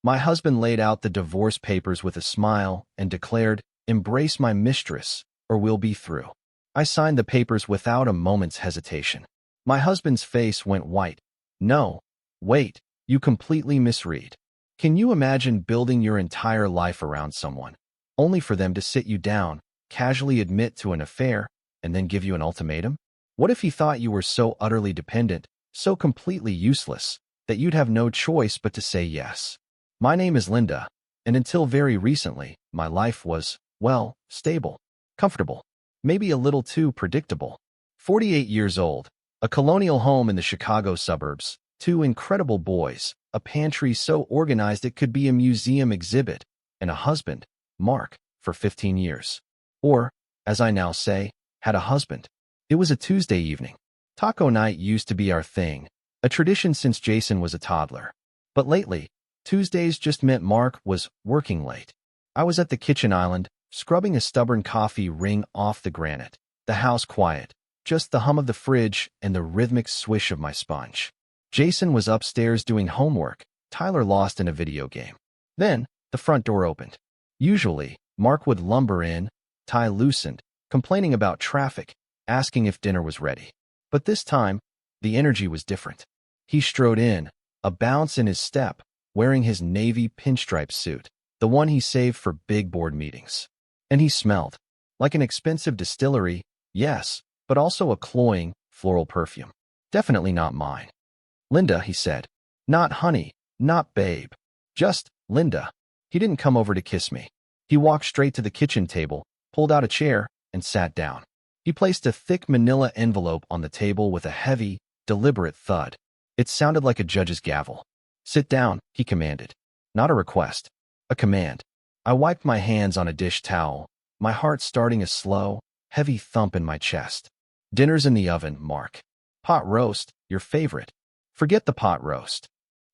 My husband laid out the divorce papers with a smile and declared, "Embrace my mistress, or we'll be through." I signed the papers without a moment's hesitation. My husband's face went white. "No, wait, you completely misread. Can you imagine building your entire life around someone, only for them to sit you down, casually admit to an affair, and then give you an ultimatum? What if he thought you were so utterly dependent, so completely useless, that you'd have no choice but to say yes? My name is Linda, and until very recently, my life was, well, stable, comfortable, maybe a little too predictable. 48 years old, a colonial home in the Chicago suburbs, 2 incredible boys, a pantry so organized it could be a museum exhibit, and a husband, Mark, for 15 years. Or, as I now say, had a husband. It was a Tuesday evening. Taco night used to be our thing, a tradition since Jason was a toddler. But lately, Tuesdays just meant Mark was working late. I was at the kitchen island, scrubbing a stubborn coffee ring off the granite. The house quiet, just the hum of the fridge and the rhythmic swish of my sponge. Jason was upstairs doing homework, Tyler lost in a video game. Then, the front door opened. Usually, Mark would lumber in, tie loosened, complaining about traffic, asking if dinner was ready. But this time, the energy was different. He strode in, a bounce in his step, wearing his navy pinstripe suit, the one he saved for big board meetings. And he smelled like an expensive distillery, yes, but also a cloying, floral perfume. Definitely not mine. "Linda," he said. "Not honey, not babe. Just Linda." He didn't come over to kiss me. He walked straight to the kitchen table, pulled out a chair, and sat down. He placed a thick manila envelope on the table with a heavy, deliberate thud. It sounded like a judge's gavel. "Sit down," he commanded. Not a request, a command. I wiped my hands on a dish towel, my heart starting a slow, heavy thump in my chest. "Dinner's in the oven, Mark. Pot roast, your favorite." "Forget the pot roast."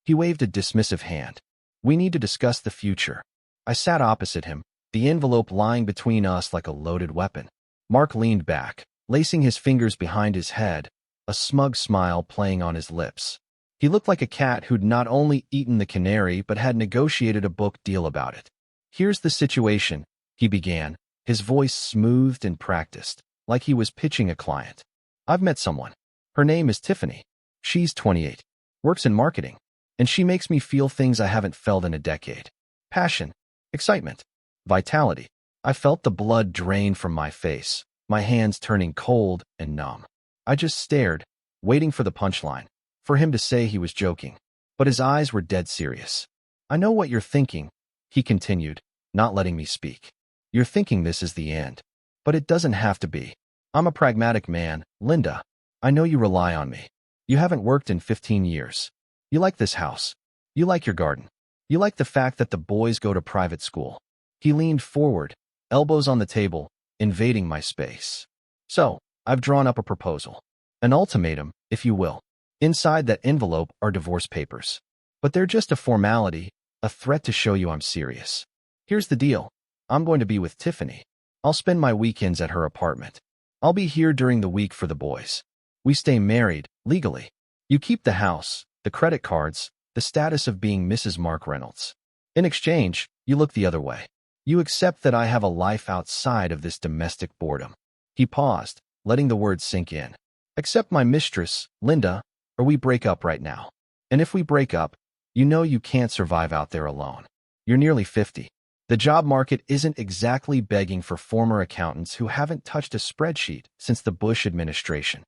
He waved a dismissive hand. "We need to discuss the future." I sat opposite him, the envelope lying between us like a loaded weapon. Mark leaned back, lacing his fingers behind his head, a smug smile playing on his lips. He looked like a cat who'd not only eaten the canary but had negotiated a book deal about it. "Here's the situation," he began, his voice smoothed and practiced, like he was pitching a client. "I've met someone. Her name is Tiffany. She's 28, works in marketing, and she makes me feel things I haven't felt in a decade. Passion, excitement, vitality." I felt the blood drain from my face, my hands turning cold and numb. I just stared, waiting for the punchline, for him to say he was joking. But his eyes were dead serious. "I know what you're thinking," he continued, not letting me speak. "You're thinking this is the end. But it doesn't have to be. I'm a pragmatic man, Linda. I know you rely on me. You haven't worked in 15 years. You like this house. You like your garden. You like the fact that the boys go to private school." He leaned forward, elbows on the table, invading my space. "So, I've drawn up a proposal. An ultimatum, if you will. Inside that envelope are divorce papers. But they're just a formality, a threat to show you I'm serious. Here's the deal. I'm going to be with Tiffany. I'll spend my weekends at her apartment. I'll be here during the week for the boys. We stay married, legally. You keep the house, the credit cards, the status of being Mrs. Mark Reynolds. In exchange, you look the other way. You accept that I have a life outside of this domestic boredom." He paused, letting the words sink in. "Accept my mistress, Linda, or we break up right now. And if we break up, you know you can't survive out there alone. You're nearly 50. The job market isn't exactly begging for former accountants who haven't touched a spreadsheet since the Bush administration."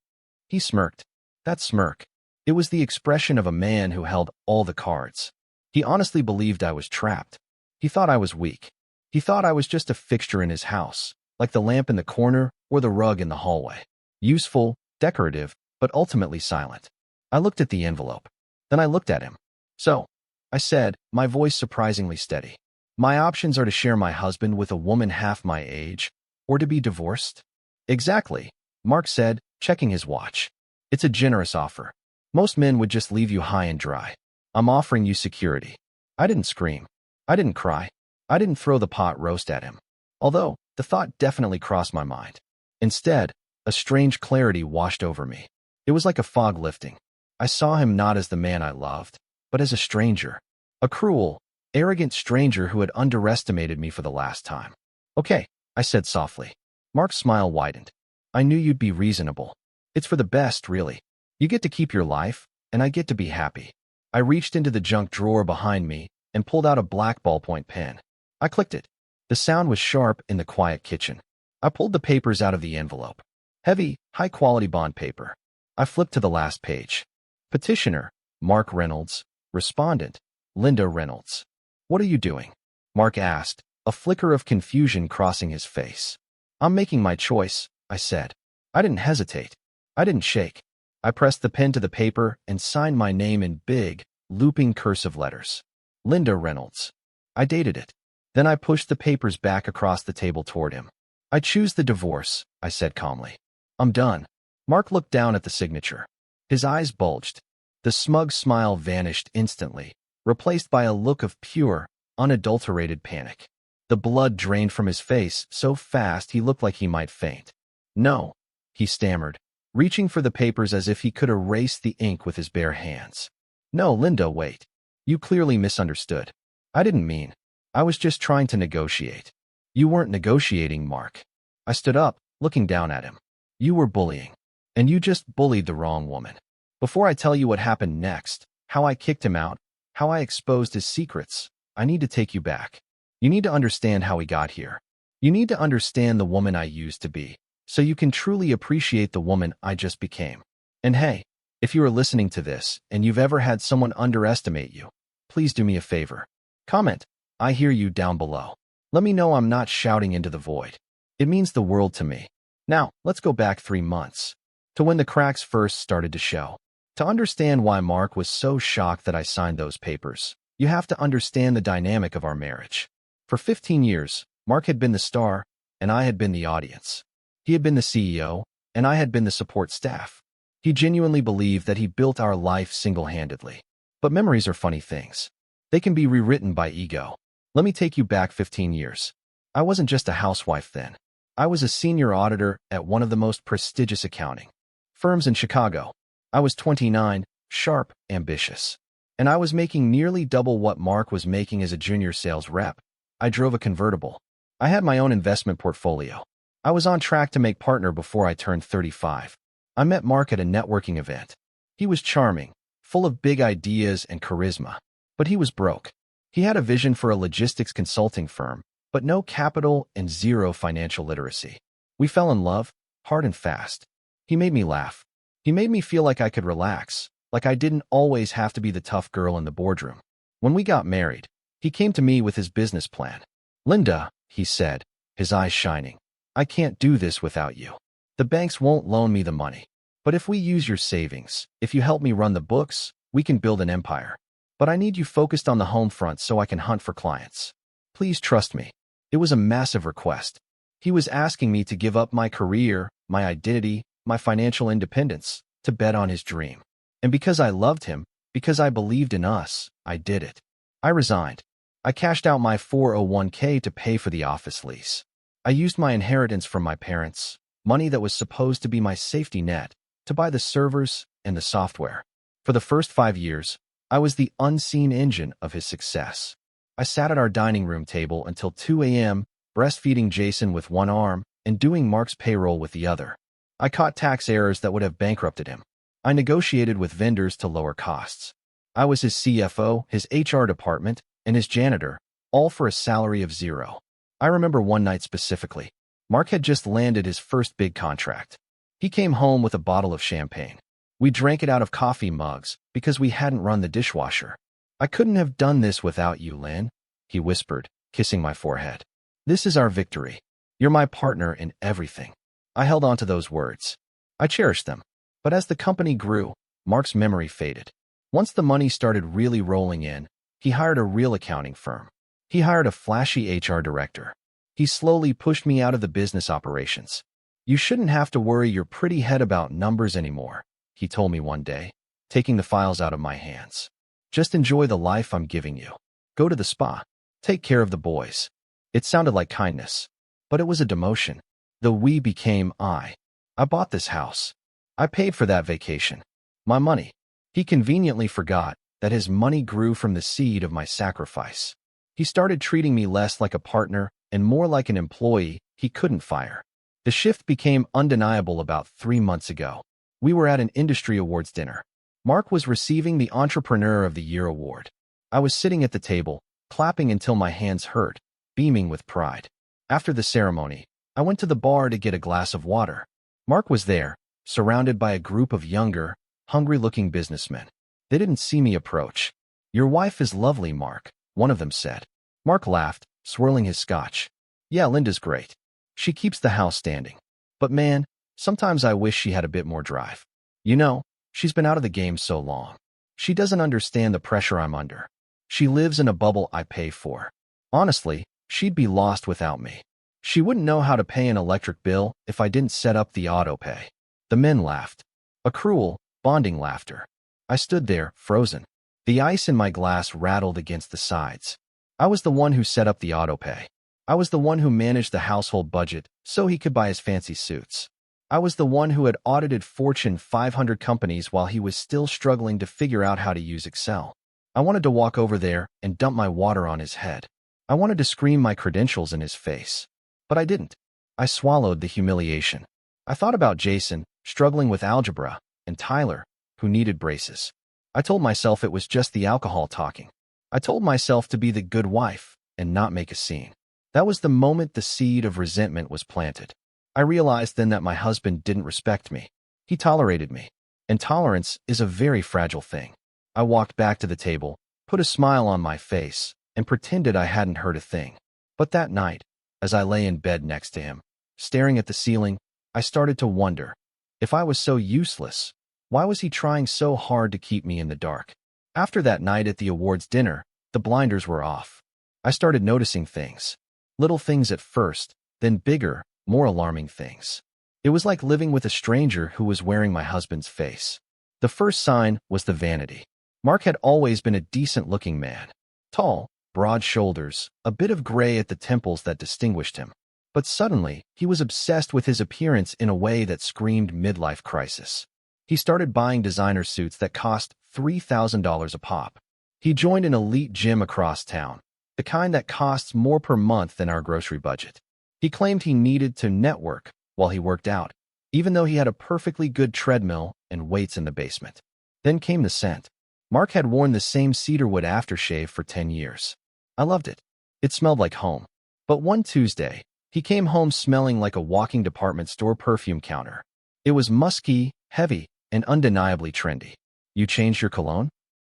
He smirked. That smirk, it was the expression of a man who held all the cards. He honestly believed I was trapped. He thought I was weak. He thought I was just a fixture in his house, like the lamp in the corner or the rug in the hallway. Useful, decorative, but ultimately silent. I looked at the envelope. Then I looked at him. "So," I said, my voice surprisingly steady, "my options are to share my husband with a woman half my age, or to be divorced?" "Exactly," Mark said, checking his watch. "It's a generous offer. Most men would just leave you high and dry. I'm offering you security." I didn't scream. I didn't cry. I didn't throw the pot roast at him, although the thought definitely crossed my mind. Instead, a strange clarity washed over me. It was like a fog lifting. I saw him not as the man I loved, but as a stranger. A cruel, arrogant stranger who had underestimated me for the last time. Okay, I said softly. Mark's smile widened. I knew you'd be reasonable. It's for the best, really. You get to keep your life, and I get to be happy. I reached into the junk drawer behind me and pulled out a black ballpoint pen. I clicked it. The sound was sharp in the quiet kitchen. I pulled the papers out of the envelope. Heavy, high-quality bond paper. I flipped to the last page. Petitioner, Mark Reynolds. Respondent, Linda Reynolds. What are you doing? Mark asked, a flicker of confusion crossing his face. I'm making my choice, I said. I didn't hesitate. I didn't shake. I pressed the pen to the paper and signed my name in big, looping cursive letters. Linda Reynolds. I dated it. Then I pushed the papers back across the table toward him. I choose the divorce, I said calmly. I'm done. Mark looked down at the signature. His eyes bulged. The smug smile vanished instantly, replaced by a look of pure, unadulterated panic. The blood drained from his face so fast he looked like he might faint. No, he stammered, reaching for the papers as if he could erase the ink with his bare hands. No, Linda, wait. You clearly misunderstood. I didn't mean. I was just trying to negotiate. You weren't negotiating, Mark. I stood up, looking down at him. You were bullying. And you just bullied the wrong woman. Before I tell you what happened next, how I kicked him out, how I exposed his secrets, I need to take you back. You need to understand how he got here. You need to understand the woman I used to be, so you can truly appreciate the woman I just became. And hey, if you are listening to this and you've ever had someone underestimate you, please do me a favor. Comment, I hear you down below. Let me know I'm not shouting into the void. It means the world to me. Now, let's go back 3 months, to when the cracks first started to show. To understand why Mark was so shocked that I signed those papers, you have to understand the dynamic of our marriage. For 15 years, Mark had been the star, and I had been the audience. He had been the CEO, and I had been the support staff. He genuinely believed that he built our life single-handedly. But memories are funny things. They can be rewritten by ego. Let me take you back 15 years. I wasn't just a housewife then. I was a senior auditor at one of the most prestigious accounting firms in Chicago. I was 29, sharp, ambitious. And I was making nearly double what Mark was making as a junior sales rep. I drove a convertible. I had my own investment portfolio. I was on track to make partner before I turned 35. I met Mark at a networking event. He was charming, full of big ideas and charisma. But he was broke. He had a vision for a logistics consulting firm, but no capital and zero financial literacy. We fell in love, hard and fast. He made me laugh. He made me feel like I could relax, like I didn't always have to be the tough girl in the boardroom. When we got married, he came to me with his business plan. Linda, he said, his eyes shining, I can't do this without you. The banks won't loan me the money. But if we use your savings, if you help me run the books, we can build an empire. But I need you focused on the home front so I can hunt for clients. Please trust me. It was a massive request. He was asking me to give up my career, my identity, my financial independence, to bet on his dream. And because I loved him, because I believed in us, I did it. I resigned. I cashed out my 401k to pay for the office lease. I used my inheritance from my parents, money that was supposed to be my safety net, to buy the servers and the software. For the first 5 years, I was the unseen engine of his success. I sat at our dining room table until 2 a.m., breastfeeding Jason with one arm and doing Mark's payroll with the other. I caught tax errors that would have bankrupted him. I negotiated with vendors to lower costs. I was his CFO, his HR department, and his janitor, all for a salary of $0. I remember one night specifically. Mark had just landed his first big contract. He came home with a bottle of champagne. We drank it out of coffee mugs because we hadn't run the dishwasher. I couldn't have done this without you, Lynn, he whispered, kissing my forehead. This is our victory. You're my partner in everything. I held on to those words. I cherished them. But as the company grew, Mark's memory faded. Once the money started really rolling in, he hired a real accounting firm. He hired a flashy HR director. He slowly pushed me out of the business operations. You shouldn't have to worry your pretty head about numbers anymore, he told me one day, taking the files out of my hands. Just enjoy the life I'm giving you. Go to the spa. Take care of the boys. It sounded like kindness, but it was a demotion. The we became I. I bought this house. I paid for that vacation. My money. He conveniently forgot that his money grew from the seed of my sacrifice. He started treating me less like a partner and more like an employee he couldn't fire. The shift became undeniable about 3 months ago. We were at an industry awards dinner. Mark was receiving the Entrepreneur of the Year award. I was sitting at the table, clapping until my hands hurt, beaming with pride. After the ceremony, I went to the bar to get a glass of water. Mark was there, surrounded by a group of younger, hungry-looking businessmen. They didn't see me approach. "Your wife is lovely, Mark," one of them said. Mark laughed, swirling his scotch. "Yeah, Linda's great. She keeps the house standing. But man, sometimes I wish she had a bit more drive. You know, she's been out of the game so long. She doesn't understand the pressure I'm under. She lives in a bubble I pay for. Honestly, she'd be lost without me. She wouldn't know how to pay an electric bill if I didn't set up the auto pay." The men laughed. A cruel, bonding laughter. I stood there, frozen. The ice in my glass rattled against the sides. I was the one who set up the auto pay. I was the one who managed the household budget so he could buy his fancy suits. I was the one who had audited Fortune 500 companies while he was still struggling to figure out how to use Excel. I wanted to walk over there and dump my water on his head. I wanted to scream my credentials in his face. But I didn't. I swallowed the humiliation. I thought about Jason, struggling with algebra, and Tyler, who needed braces. I told myself it was just the alcohol talking. I told myself to be the good wife and not make a scene. That was the moment the seed of resentment was planted. I realized then that my husband didn't respect me. He tolerated me. And tolerance is a very fragile thing. I walked back to the table, put a smile on my face, and pretended I hadn't heard a thing. But that night, as I lay in bed next to him, staring at the ceiling, I started to wonder, if I was so useless, why was he trying so hard to keep me in the dark? After that night at the awards dinner, the blinders were off. I started noticing things. Little things at first, then bigger, more alarming things. It was like living with a stranger who was wearing my husband's face. The first sign was the vanity. Mark had always been a decent-looking man. Tall, broad shoulders, a bit of gray at the temples that distinguished him. But suddenly, he was obsessed with his appearance in a way that screamed midlife crisis. He started buying designer suits that cost $3,000 a pop. He joined an elite gym across town, the kind that costs more per month than our grocery budget. He claimed he needed to network while he worked out, even though he had a perfectly good treadmill and weights in the basement. Then came the scent. Mark had worn the same cedarwood aftershave for 10 years. I loved it. It smelled like home. But one Tuesday, he came home smelling like a walking department store perfume counter. It was musky, heavy, and undeniably trendy. "You changed your cologne?"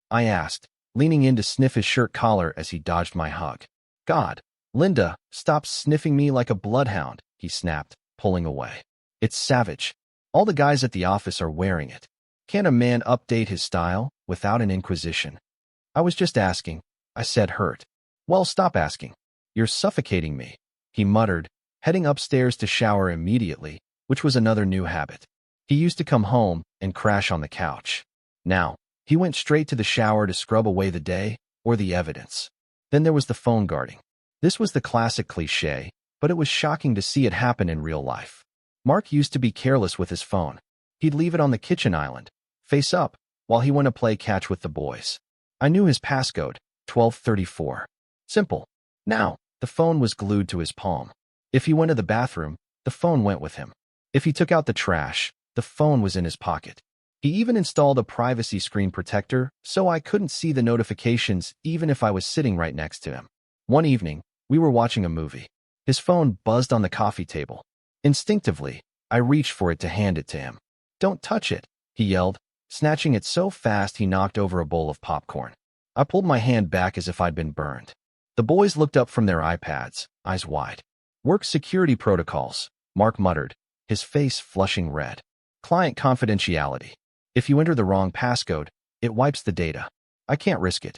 I asked, leaning in to sniff his shirt collar as he dodged my hug. "God, Linda, stop sniffing me like a bloodhound," he snapped, pulling away. "It's savage. All the guys at the office are wearing it. Can't a man update his style without an inquisition?" "I was just asking," I said, hurt. "Well, stop asking. You're suffocating me," he muttered, heading upstairs to shower immediately, which was another new habit. He used to come home and crash on the couch. Now, he went straight to the shower to scrub away the day or the evidence. Then there was the phone guarding. This was the classic cliché, but it was shocking to see it happen in real life. Mark used to be careless with his phone. He'd leave it on the kitchen island, face up, while he went to play catch with the boys. I knew his passcode, 1234. Simple. Now, the phone was glued to his palm. If he went to the bathroom, the phone went with him. If he took out the trash, the phone was in his pocket. He even installed a privacy screen protector so I couldn't see the notifications even if I was sitting right next to him. One evening, we were watching a movie. His phone buzzed on the coffee table. Instinctively, I reached for it to hand it to him. "Don't touch it," he yelled, snatching it so fast he knocked over a bowl of popcorn. I pulled my hand back as if I'd been burned. The boys looked up from their iPads, eyes wide. "Work security protocols," Mark muttered, his face flushing red. "Client confidentiality. If you enter the wrong passcode, it wipes the data. I can't risk it."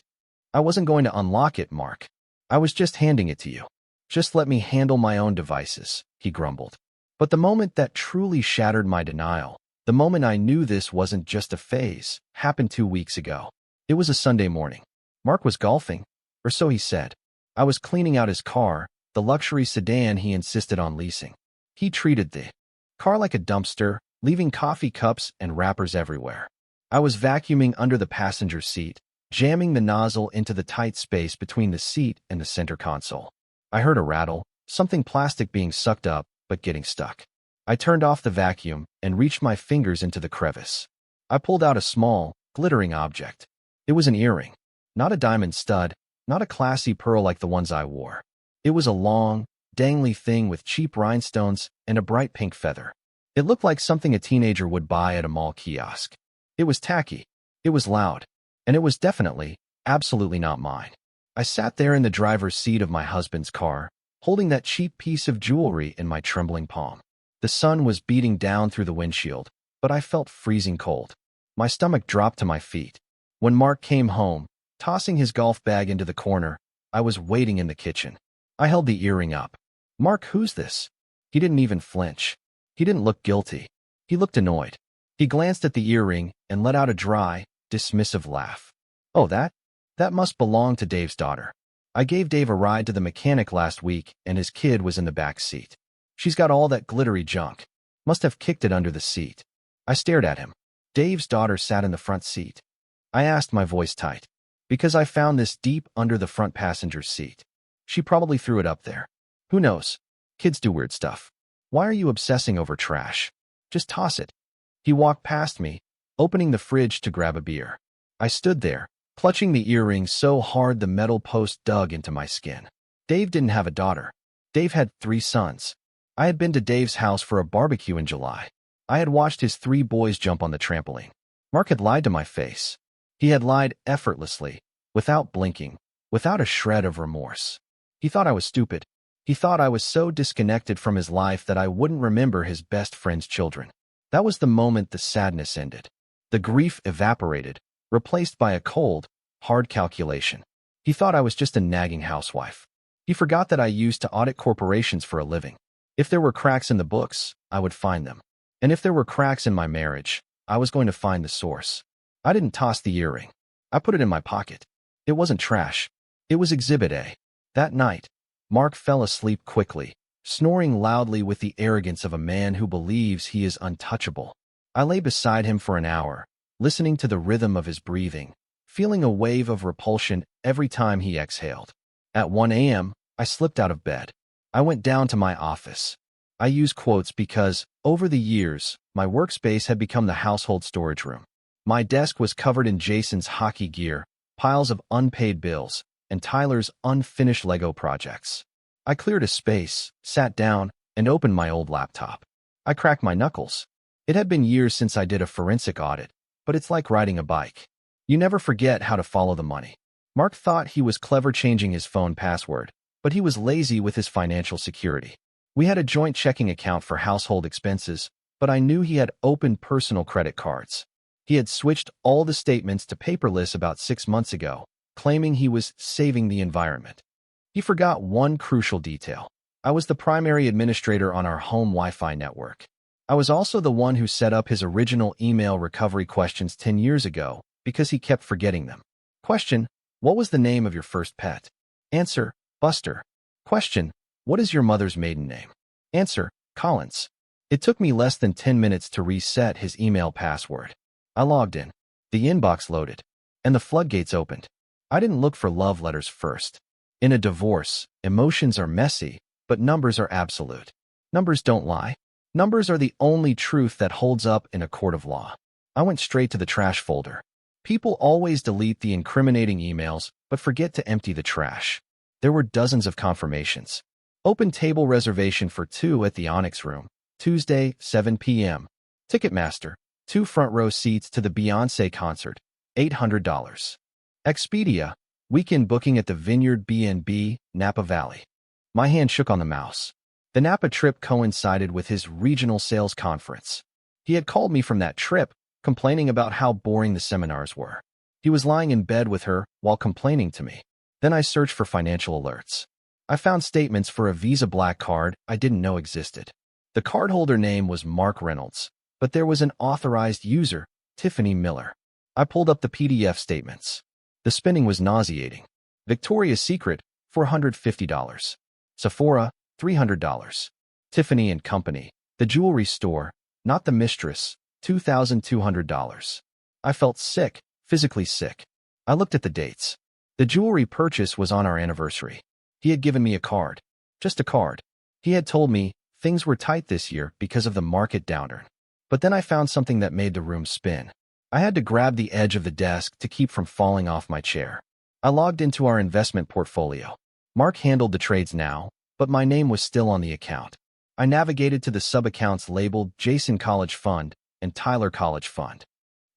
"I wasn't going to unlock it, Mark. I was just handing it to you. Just let me handle my own devices," he grumbled. But the moment that truly shattered my denial, the moment I knew this wasn't just a phase, happened 2 weeks ago. It was a Sunday morning. Mark was golfing, or so he said. I was cleaning out his car, the luxury sedan he insisted on leasing. He treated the car like a dumpster, leaving coffee cups and wrappers everywhere. I was vacuuming under the passenger seat, jamming the nozzle into the tight space between the seat and the center console. I heard a rattle, something plastic being sucked up but getting stuck. I turned off the vacuum and reached my fingers into the crevice. I pulled out a small, glittering object. It was an earring. Not a diamond stud, not a classy pearl like the ones I wore. It was a long, dangly thing with cheap rhinestones and a bright pink feather. It looked like something a teenager would buy at a mall kiosk. It was tacky. It was loud. And it was definitely, absolutely not mine. I sat there in the driver's seat of my husband's car, holding that cheap piece of jewelry in my trembling palm. The sun was beating down through the windshield, but I felt freezing cold. My stomach dropped to my feet. When Mark came home, tossing his golf bag into the corner, I was waiting in the kitchen. I held the earring up. "Mark, who's this?" He didn't even flinch. He didn't look guilty. He looked annoyed. He glanced at the earring and let out a dry, dismissive laugh. "Oh, that must belong to Dave's daughter. I gave Dave a ride to the mechanic last week and his kid was in the back seat. She's got all that glittery junk. Must have kicked it under the seat." I stared at him. Dave's daughter sat in the front seat. I asked, my voice tight. "Because I found this deep under the front passenger seat. She probably threw it up there. Who knows? Kids do weird stuff. Why are you obsessing over trash? Just toss it." He walked past me, opening the fridge to grab a beer. I stood there, clutching the earring so hard the metal post dug into my skin. Dave didn't have a daughter. Dave had 3 sons. I had been to Dave's house for a barbecue in July. I had watched his 3 boys jump on the trampoline. Mark had lied to my face. He had lied effortlessly, without blinking, without a shred of remorse. He thought I was stupid. He thought I was so disconnected from his life that I wouldn't remember his best friend's children. That was the moment the sadness ended. The grief evaporated, replaced by a cold, hard calculation. He thought I was just a nagging housewife. He forgot that I used to audit corporations for a living. If there were cracks in the books, I would find them. And if there were cracks in my marriage, I was going to find the source. I didn't toss the earring. I put it in my pocket. It wasn't trash. It was Exhibit A. That night, Mark fell asleep quickly, snoring loudly with the arrogance of a man who believes he is untouchable. I lay beside him for an hour, listening to the rhythm of his breathing, feeling a wave of repulsion every time he exhaled. At 1 a.m., I slipped out of bed. I went down to my office. I use quotes because, over the years, my workspace had become the household storage room. My desk was covered in Jason's hockey gear, piles of unpaid bills, and Tyler's unfinished Lego projects. I cleared a space, sat down, and opened my old laptop. I cracked my knuckles. It had been years since I did a forensic audit, but it's like riding a bike. You never forget how to follow the money. Mark thought he was clever changing his phone password, but he was lazy with his financial security. We had a joint checking account for household expenses, but I knew he had opened personal credit cards. He had switched all the statements to paperless about 6 months ago, claiming he was saving the environment. He forgot one crucial detail. I was the primary administrator on our home Wi-Fi network. I was also the one who set up his original email recovery questions 10 years ago because he kept forgetting them. Question: what was the name of your first pet? Answer: Buster. Question: what is your mother's maiden name? Answer: Collins. It took me less than 10 minutes to reset his email password. I logged in. The inbox loaded, and the floodgates opened. I didn't look for love letters first. In a divorce, emotions are messy, but numbers are absolute. Numbers don't lie. Numbers are the only truth that holds up in a court of law. I went straight to the trash folder. People always delete the incriminating emails, but forget to empty the trash. There were dozens of confirmations. Open table reservation for 2 at the Onyx Room, Tuesday, 7 p.m. Ticketmaster, 2 front row seats to the Beyoncé concert, $800. Expedia, weekend booking at the Vineyard B&B, Napa Valley. My hand shook on the mouse. The Napa trip coincided with his regional sales conference. He had called me from that trip, complaining about how boring the seminars were. He was lying in bed with her while complaining to me. Then I searched for financial alerts. I found statements for a Visa Black card I didn't know existed. The cardholder name was Mark Reynolds, but there was an authorized user, Tiffany Miller. I pulled up the PDF statements. The spending was nauseating. Victoria's Secret, $450. Sephora, $300. Tiffany & Company, the jewelry store, not the mistress, $2,200. I felt sick, physically sick. I looked at the dates. The jewelry purchase was on our anniversary. He had given me a card. Just a card. He had told me things were tight this year because of the market downturn. But then I found something that made the room spin. I had to grab the edge of the desk to keep from falling off my chair. I logged into our investment portfolio. Mark handled the trades now, but my name was still on the account. I navigated to the sub-accounts labeled Jason College Fund and Tyler College Fund.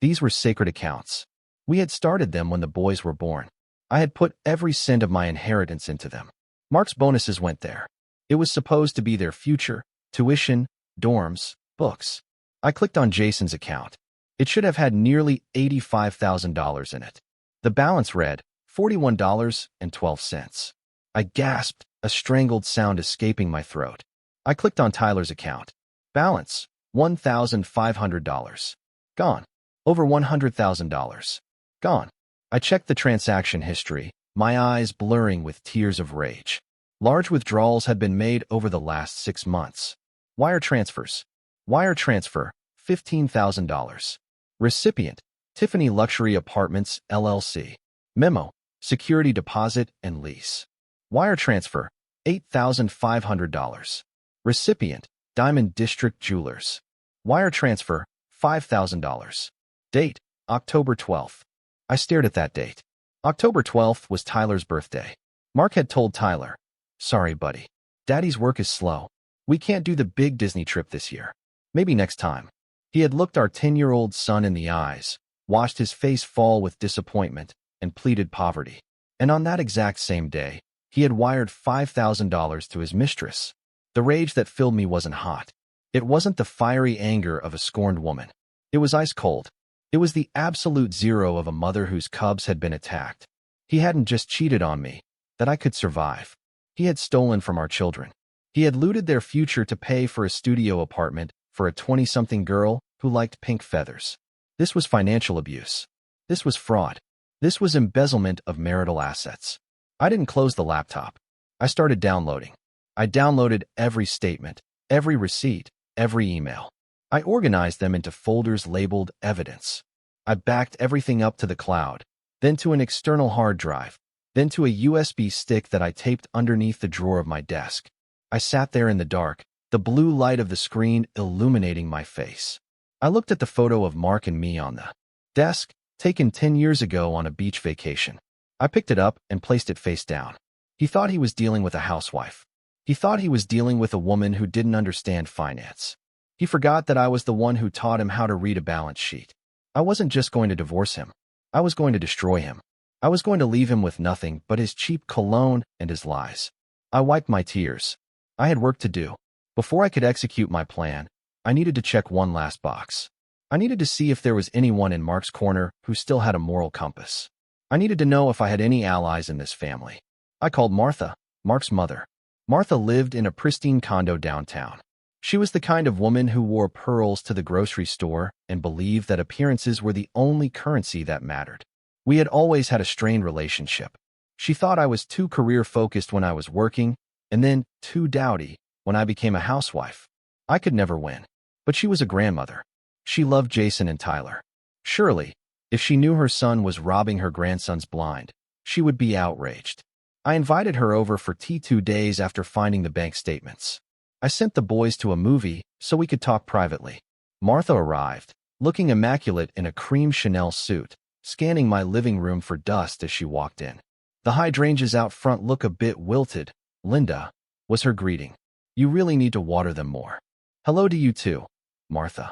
These were sacred accounts. We had started them when the boys were born. I had put every cent of my inheritance into them. Mark's bonuses went there. It was supposed to be their future, tuition, dorms, books. I clicked on Jason's account. It should have had nearly $85,000 in it. The balance read $41.12. I gasped, a strangled sound escaping my throat. I clicked on Tyler's account. Balance, $1,500. Gone. Over $100,000. Gone. I checked the transaction history, my eyes blurring with tears of rage. Large withdrawals had been made over the last 6 months. Wire transfers. Wire transfer, $15,000. Recipient, Tiffany Luxury Apartments, LLC. Memo, security deposit and lease. Wire transfer, $8,500. Recipient, Diamond District Jewelers. Wire transfer, $5,000. Date, October 12th. I stared at that date. October 12th was Tyler's birthday. Mark had told Tyler, "Sorry, buddy. Daddy's work is slow. We can't do the big Disney trip this year. Maybe next time." He had looked our 10-year-old son in the eyes, watched his face fall with disappointment, and pleaded poverty. And on that exact same day, he had wired $5,000 to his mistress. The rage that filled me wasn't hot. It wasn't the fiery anger of a scorned woman. It was ice cold. It was the absolute zero of a mother whose cubs had been attacked. He hadn't just cheated on me, that I could survive. He had stolen from our children. He had looted their future to pay for a studio apartment for a 20-something girl who liked pink feathers. This was financial abuse. This was fraud. This was embezzlement of marital assets. I didn't close the laptop. I started downloading. I downloaded every statement, every receipt, every email. I organized them into folders labeled evidence. I backed everything up to the cloud, then to an external hard drive, then to a USB stick that I taped underneath the drawer of my desk. I sat there in the dark, the blue light of the screen illuminating my face. I looked at the photo of Mark and me on the desk, taken 10 years ago on a beach vacation. I picked it up and placed it face down. He thought he was dealing with a housewife. He thought he was dealing with a woman who didn't understand finance. He forgot that I was the one who taught him how to read a balance sheet. I wasn't just going to divorce him. I was going to destroy him. I was going to leave him with nothing but his cheap cologne and his lies. I wiped my tears. I had work to do. Before I could execute my plan, I needed to check one last box. I needed to see if there was anyone in Mark's corner who still had a moral compass. I needed to know if I had any allies in this family. I called Martha, Mark's mother. Martha lived in a pristine condo downtown. She was the kind of woman who wore pearls to the grocery store and believed that appearances were the only currency that mattered. We had always had a strained relationship. She thought I was too career-focused when I was working, and then too dowdy when I became a housewife. I could never win. But she was a grandmother. She loved Jason and Tyler. Surely, if she knew her son was robbing her grandsons blind, she would be outraged. I invited her over for tea 2 days after finding the bank statements. I sent the boys to a movie so we could talk privately. Martha arrived, looking immaculate in a cream Chanel suit, scanning my living room for dust as she walked in. "The hydrangeas out front look a bit wilted, Linda," was her greeting. "You really need to water them more." "Hello to you too, Martha,"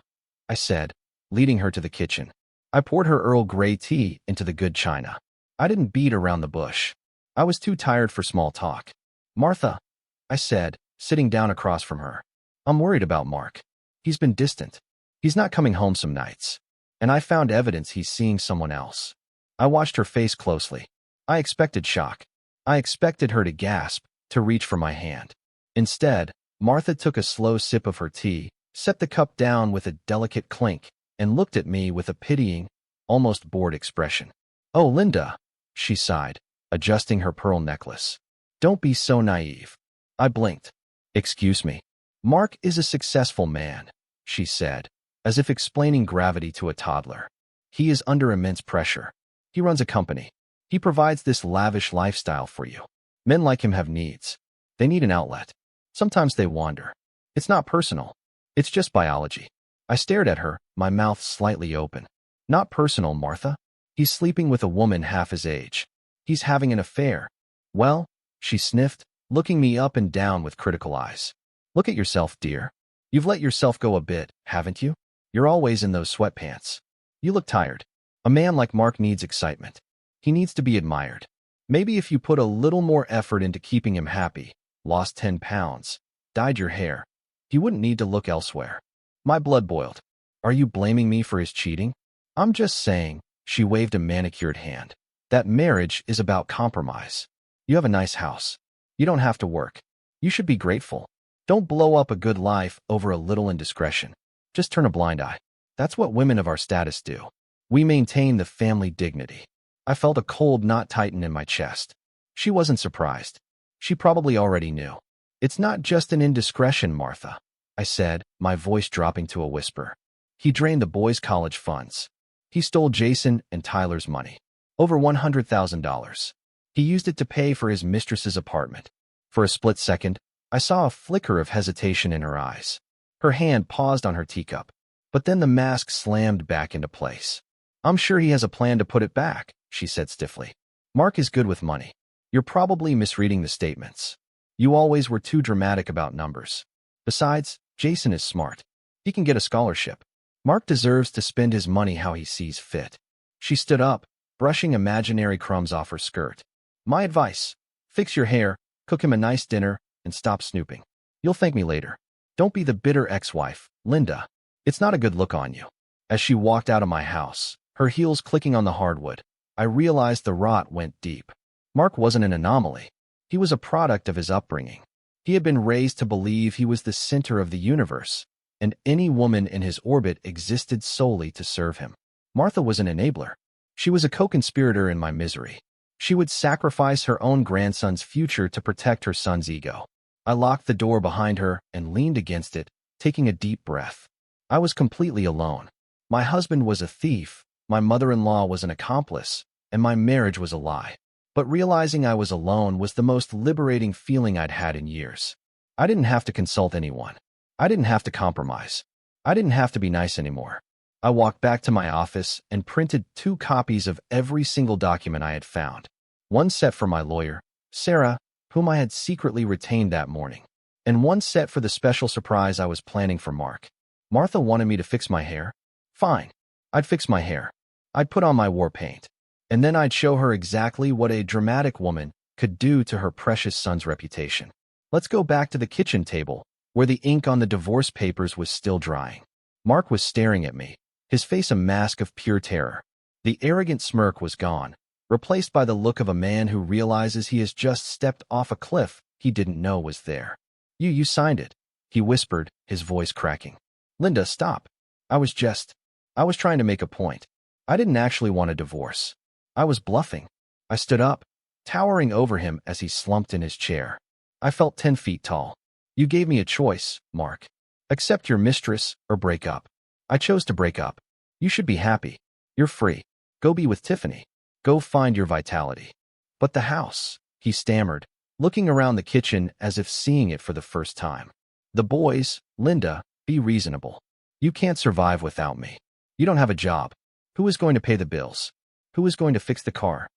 I said, leading her to the kitchen. I poured her Earl Grey tea into the good china. I didn't beat around the bush. I was too tired for small talk. "Martha," I said, sitting down across from her, "I'm worried about Mark. He's been distant. He's not coming home some nights. And I found evidence he's seeing someone else." I watched her face closely. I expected shock. I expected her to gasp, to reach for my hand. Instead, Martha took a slow sip of her tea, set the cup down with a delicate clink, and looked at me with a pitying, almost bored expression. "Oh, Linda," she sighed, adjusting her pearl necklace. "Don't be so naive." I blinked. "Excuse me. Mark is a successful man," she said, as if explaining gravity to a toddler. "He is under immense pressure. He runs a company. He provides this lavish lifestyle for you. Men like him have needs. They need an outlet. Sometimes they wander. It's not personal. It's just biology. I stared at her, my mouth slightly open. Not personal, Martha. He's sleeping with a woman half his age. He's having an affair. Well, she sniffed, looking me up and down with critical eyes. Look at yourself, dear. You've let yourself go a bit, haven't you? You're always in those sweatpants. You look tired. A man like Mark needs excitement. He needs to be admired. Maybe if you put a little more effort into keeping him happy, lost 10 pounds, dyed your hair, he wouldn't need to look elsewhere. My blood boiled. Are you blaming me for his cheating? I'm just saying, she waved a manicured hand, that marriage is about compromise. You have a nice house. You don't have to work. You should be grateful. Don't blow up a good life over a little indiscretion. Just turn a blind eye. That's what women of our status do. We maintain the family dignity. I felt a cold knot tighten in my chest. She wasn't surprised. She probably already knew. It's not just an indiscretion, Martha, I said, my voice dropping to a whisper. He drained the boys' college funds. He stole Jason and Tyler's money. Over $100,000. He used it to pay for his mistress's apartment. For a split second, I saw a flicker of hesitation in her eyes. Her hand paused on her teacup, but then the mask slammed back into place. I'm sure he has a plan to put it back, she said stiffly. Mark is good with money. You're probably misreading the statements. You always were too dramatic about numbers. Besides, Jason is smart. He can get a scholarship. Mark deserves to spend his money how he sees fit. She stood up, brushing imaginary crumbs off her skirt. My advice, fix your hair, cook him a nice dinner, and stop snooping. You'll thank me later. Don't be the bitter ex-wife, Linda. It's not a good look on you. As she walked out of my house, her heels clicking on the hardwood, I realized the rot went deep. Mark wasn't an anomaly. He was a product of his upbringing. He had been raised to believe he was the center of the universe, and any woman in his orbit existed solely to serve him. Martha was an enabler. She was a co-conspirator in my misery. She would sacrifice her own grandson's future to protect her son's ego. I locked the door behind her and leaned against it, taking a deep breath. I was completely alone. My husband was a thief, my mother-in-law was an accomplice, and my marriage was a lie. But realizing I was alone was the most liberating feeling I'd had in years. I didn't have to consult anyone. I didn't have to compromise. I didn't have to be nice anymore. I walked back to my office and printed 2 copies of every single document I had found. One set for my lawyer, Sarah, whom I had secretly retained that morning, and one set for the special surprise I was planning for Mark. Martha wanted me to fix my hair. Fine. I'd fix my hair. I'd put on my war paint. And then I'd show her exactly what a dramatic woman could do to her precious son's reputation. Let's go back to the kitchen table, where the ink on the divorce papers was still drying. Mark was staring at me, his face a mask of pure terror. The arrogant smirk was gone, replaced by the look of a man who realizes he has just stepped off a cliff he didn't know was there. You signed it, he whispered, his voice cracking. Linda, stop. I was trying to make a point. I didn't actually want a divorce. I was bluffing. I stood up, towering over him as he slumped in his chair. I felt 10 feet tall. You gave me a choice, Mark. Accept your mistress or break up. I chose to break up. You should be happy. You're free. Go be with Tiffany. Go find your vitality. But the house, he stammered, looking around the kitchen as if seeing it for the first time. The boys, Linda, be reasonable. You can't survive without me. You don't have a job. Who is going to pay the bills? Who is going to fix the car?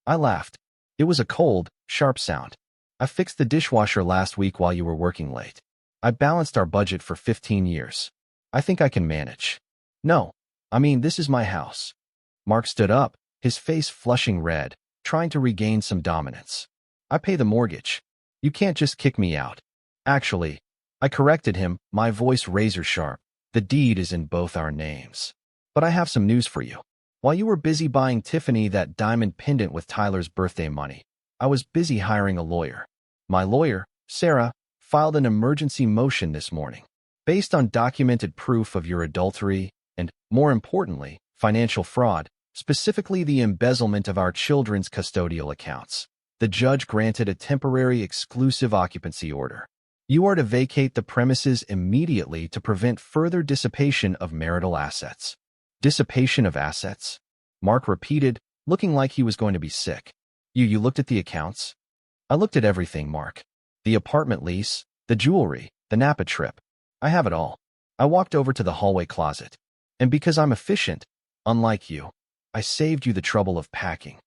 I laughed. It was a cold, sharp sound. I fixed the dishwasher last week while you were working late. I balanced our budget for 15 years. I think I can manage. No, this is my house. Mark stood up, his face flushing red, trying to regain some dominance. I pay the mortgage. You can't just kick me out. Actually, I corrected him, my voice razor sharp. The deed is in both our names. But I have some news for you. While you were busy buying Tiffany that diamond pendant with Tyler's birthday money, I was busy hiring a lawyer. My lawyer, Sarah, filed an emergency motion this morning, based on documented proof of your adultery and, more importantly, financial fraud, specifically the embezzlement of our children's custodial accounts. The judge granted a temporary exclusive occupancy order. You are to vacate the premises immediately to prevent further dissipation of marital assets. Dissipation of assets? Mark repeated, looking like he was going to be sick. You looked at the accounts? I looked at everything, Mark. The apartment lease, the jewelry, the Napa trip. I have it all. I walked over to the hallway closet. And because I'm efficient, unlike you, I saved you the trouble of packing.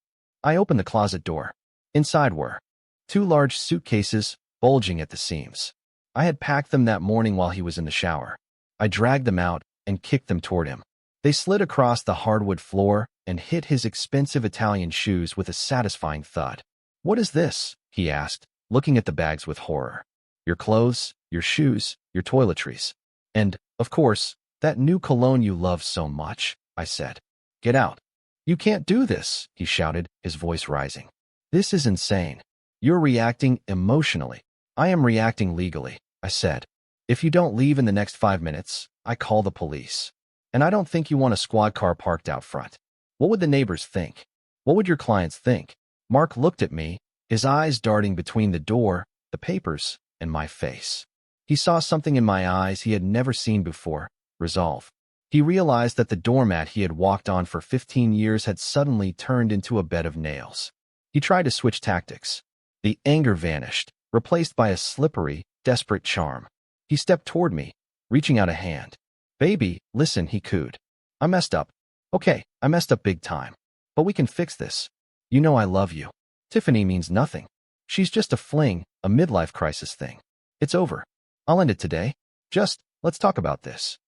I opened the closet door. Inside were 2 large suitcases bulging at the seams. I had packed them that morning while he was in the shower. I dragged them out and kicked them toward him. They slid across the hardwood floor and hit his expensive Italian shoes with a satisfying thud. "What is this?" he asked, looking at the bags with horror. "Your clothes, your shoes, your toiletries. And, of course, that new cologne you love so much," I said. "Get out." "You can't do this," he shouted, his voice rising. "This is insane. You're reacting emotionally. I am reacting legally," I said. "If you don't leave in the next 5 minutes, I call the police. And I don't think you want a squad car parked out front. What would the neighbors think? What would your clients think?" Mark looked at me, his eyes darting between the door, the papers, and my face. He saw something in my eyes he had never seen before: resolve. He realized that the doormat he had walked on for 15 years had suddenly turned into a bed of nails. He tried to switch tactics. The anger vanished, replaced by a slippery, desperate charm. He stepped toward me, reaching out a hand. "Baby, listen," he cooed. "I messed up. Okay, I messed up big time. But we can fix this. You know I love you. Tiffany means nothing. She's just a fling, a midlife crisis thing. It's over. I'll end it today. Just, let's talk about this."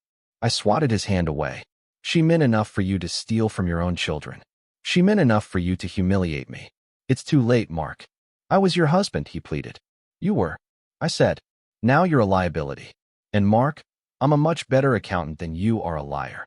I swatted his hand away. "She meant enough for you to steal from your own children. She meant enough for you to humiliate me. It's too late, Mark. I was your husband," he pleaded. "You were," I said. "Now you're a liability. And Mark, I'm a much better accountant than you are a liar."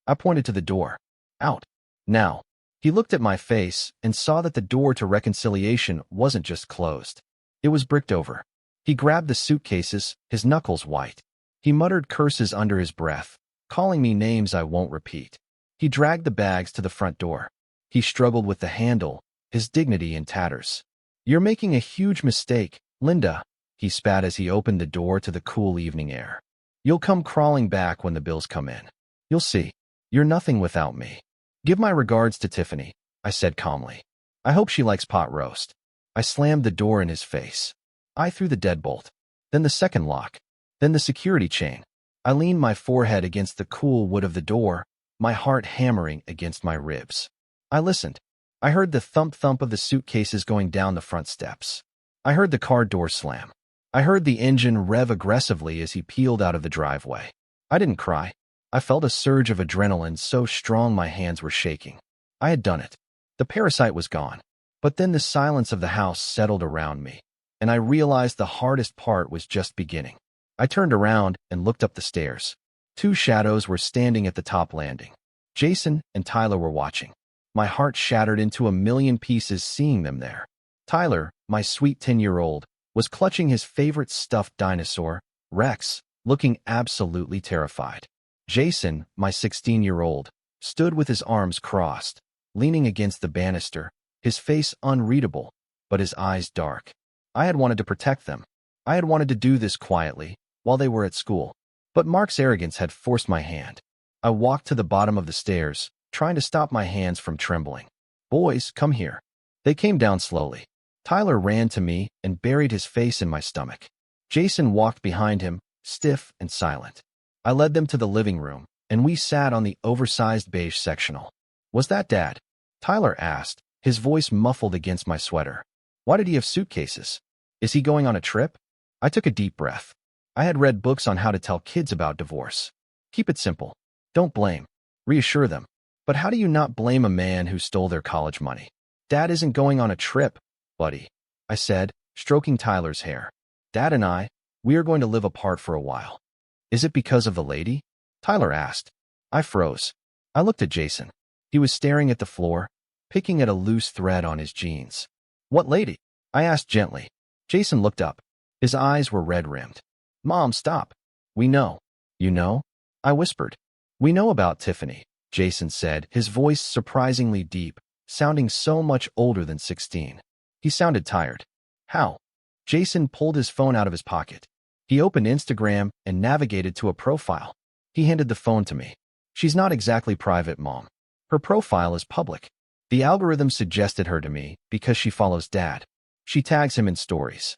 I pointed to the door. "Out. Now." He looked at my face and saw that the door to reconciliation wasn't just closed. It was bricked over. He grabbed the suitcases, his knuckles white. He muttered curses under his breath, calling me names I won't repeat. He dragged the bags to the front door. He struggled with the handle, his dignity in tatters. "You're making a huge mistake, Linda," he spat as he opened the door to the cool evening air. "You'll come crawling back when the bills come in. You'll see. You're nothing without me. Give my regards to Tiffany," I said calmly. "I hope she likes pot roast." I slammed the door in his face. I threw the deadbolt, then the second lock, then the security chain. I leaned my forehead against the cool wood of the door, my heart hammering against my ribs. I listened. I heard the thump-thump of the suitcases going down the front steps. I heard the car door slam. I heard the engine rev aggressively as he peeled out of the driveway. I didn't cry. I felt a surge of adrenaline so strong my hands were shaking. I had done it. The parasite was gone. But then the silence of the house settled around me, and I realized the hardest part was just beginning. I turned around and looked up the stairs. 2 shadows were standing at the top landing. Jason and Tyler were watching. My heart shattered into a million pieces seeing them there. Tyler, my sweet 10-year-old, was clutching his favorite stuffed dinosaur, Rex, looking absolutely terrified. Jason, my 16-year-old, stood with his arms crossed, leaning against the banister, his face unreadable, but his eyes dark. I had wanted to protect them. I had wanted to do this quietly, while they were at school. But Mark's arrogance had forced my hand. I walked to the bottom of the stairs, trying to stop my hands from trembling. "Boys, come here." They came down slowly. Tyler ran to me and buried his face in my stomach. Jason walked behind him, stiff and silent. I led them to the living room, and we sat on the oversized beige sectional. "Was that Dad?" Tyler asked, his voice muffled against my sweater. "Why did he have suitcases? Is he going on a trip?" I took a deep breath. I had read books on how to tell kids about divorce. Keep it simple. Don't blame. Reassure them. But how do you not blame a man who stole their college money? "Dad isn't going on a trip, buddy," I said, stroking Tyler's hair. "Dad and we are going to live apart for a while." "Is it because of the lady?" Tyler asked. I froze. I looked at Jason. He was staring at the floor, picking at a loose thread on his jeans. "What lady?" I asked gently. Jason looked up. His eyes were red-rimmed. "Mom, stop. We know." "You know?" I whispered. "We know about Tiffany," Jason said, his voice surprisingly deep, sounding so much older than 16. He sounded tired. "How?" Jason pulled his phone out of his pocket. He opened Instagram and navigated to a profile. He handed the phone to me. "She's not exactly private, Mom. Her profile is public." The algorithm suggested her to me because she follows Dad. She tags him in stories.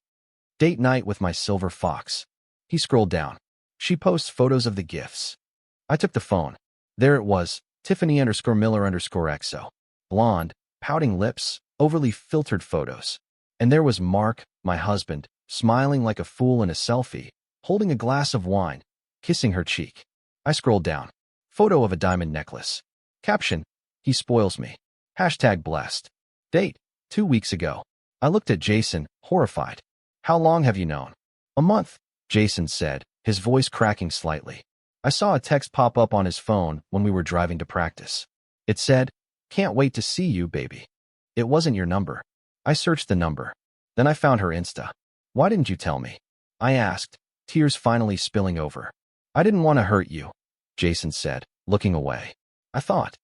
Date night with my silver fox. He scrolled down. She posts photos of the gifts. I took the phone. There it was, Tiffany_Miller_XO. Blonde, pouting lips, overly filtered photos. And there was Mark, my husband, smiling like a fool in a selfie, holding a glass of wine, kissing her cheek. I scrolled down. Photo of a diamond necklace. Caption, he spoils me. #blessed. Date, 2 weeks ago. I looked at Jason, horrified. How long have you known? A month, Jason said, his voice cracking slightly. I saw a text pop up on his phone when we were driving to practice. It said, "Can't wait to see you, baby." It wasn't your number. I searched the number. Then I found her Insta. Why didn't you tell me? I asked, tears finally spilling over. I didn't want to hurt you, Jason said, looking away. I thought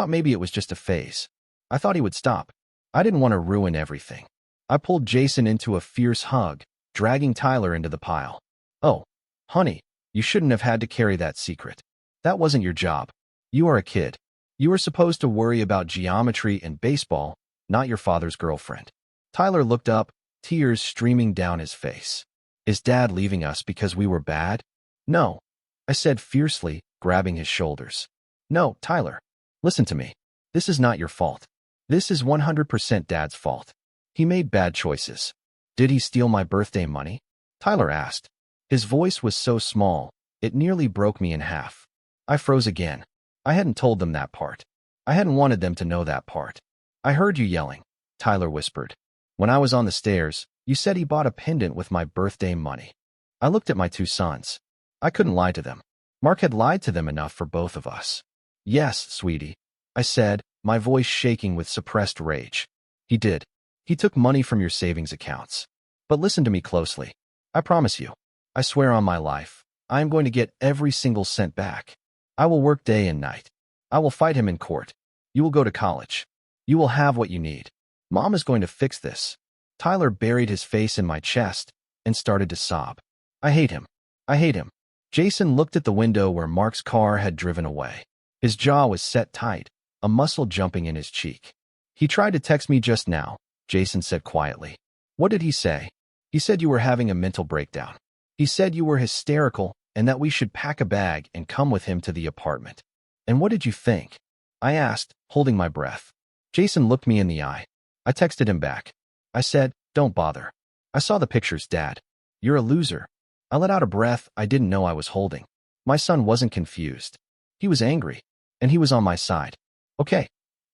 maybe it was just a phase. I thought he would stop. I didn't want to ruin everything. I pulled Jason into a fierce hug, dragging Tyler into the pile. Oh, honey, you shouldn't have had to carry that secret. That wasn't your job. You are a kid. You were supposed to worry about geometry and baseball, not your father's girlfriend. Tyler looked up, tears streaming down his face. Is Dad leaving us because we were bad? No, I said fiercely, grabbing his shoulders. No, Tyler, listen to me. This is not your fault. This is 100% Dad's fault. He made bad choices. Did he steal my birthday money? Tyler asked. His voice was so small, it nearly broke me in half. I froze again. I hadn't told them that part. I hadn't wanted them to know that part. I heard you yelling, Tyler whispered. When I was on the stairs, you said he bought a pendant with my birthday money. I looked at my 2 sons. I couldn't lie to them. Mark had lied to them enough for both of us. Yes, sweetie, I said, my voice shaking with suppressed rage. He did. He took money from your savings accounts. But listen to me closely. I promise you. I swear on my life, I am going to get every single cent back. I will work day and night. I will fight him in court. You will go to college. You will have what you need. Mom is going to fix this. Tyler buried his face in my chest and started to sob. I hate him. I hate him. Jason looked at the window where Mark's car had driven away. His jaw was set tight, a muscle jumping in his cheek. He tried to text me just now, Jason said quietly. What did he say? He said you were having a mental breakdown. He said you were hysterical and that we should pack a bag and come with him to the apartment. And what did you think? I asked, holding my breath. Jason looked me in the eye. I texted him back. I said, don't bother. I saw the pictures, Dad. You're a loser. I let out a breath I didn't know I was holding. My son wasn't confused. He was angry, and he was on my side. Okay,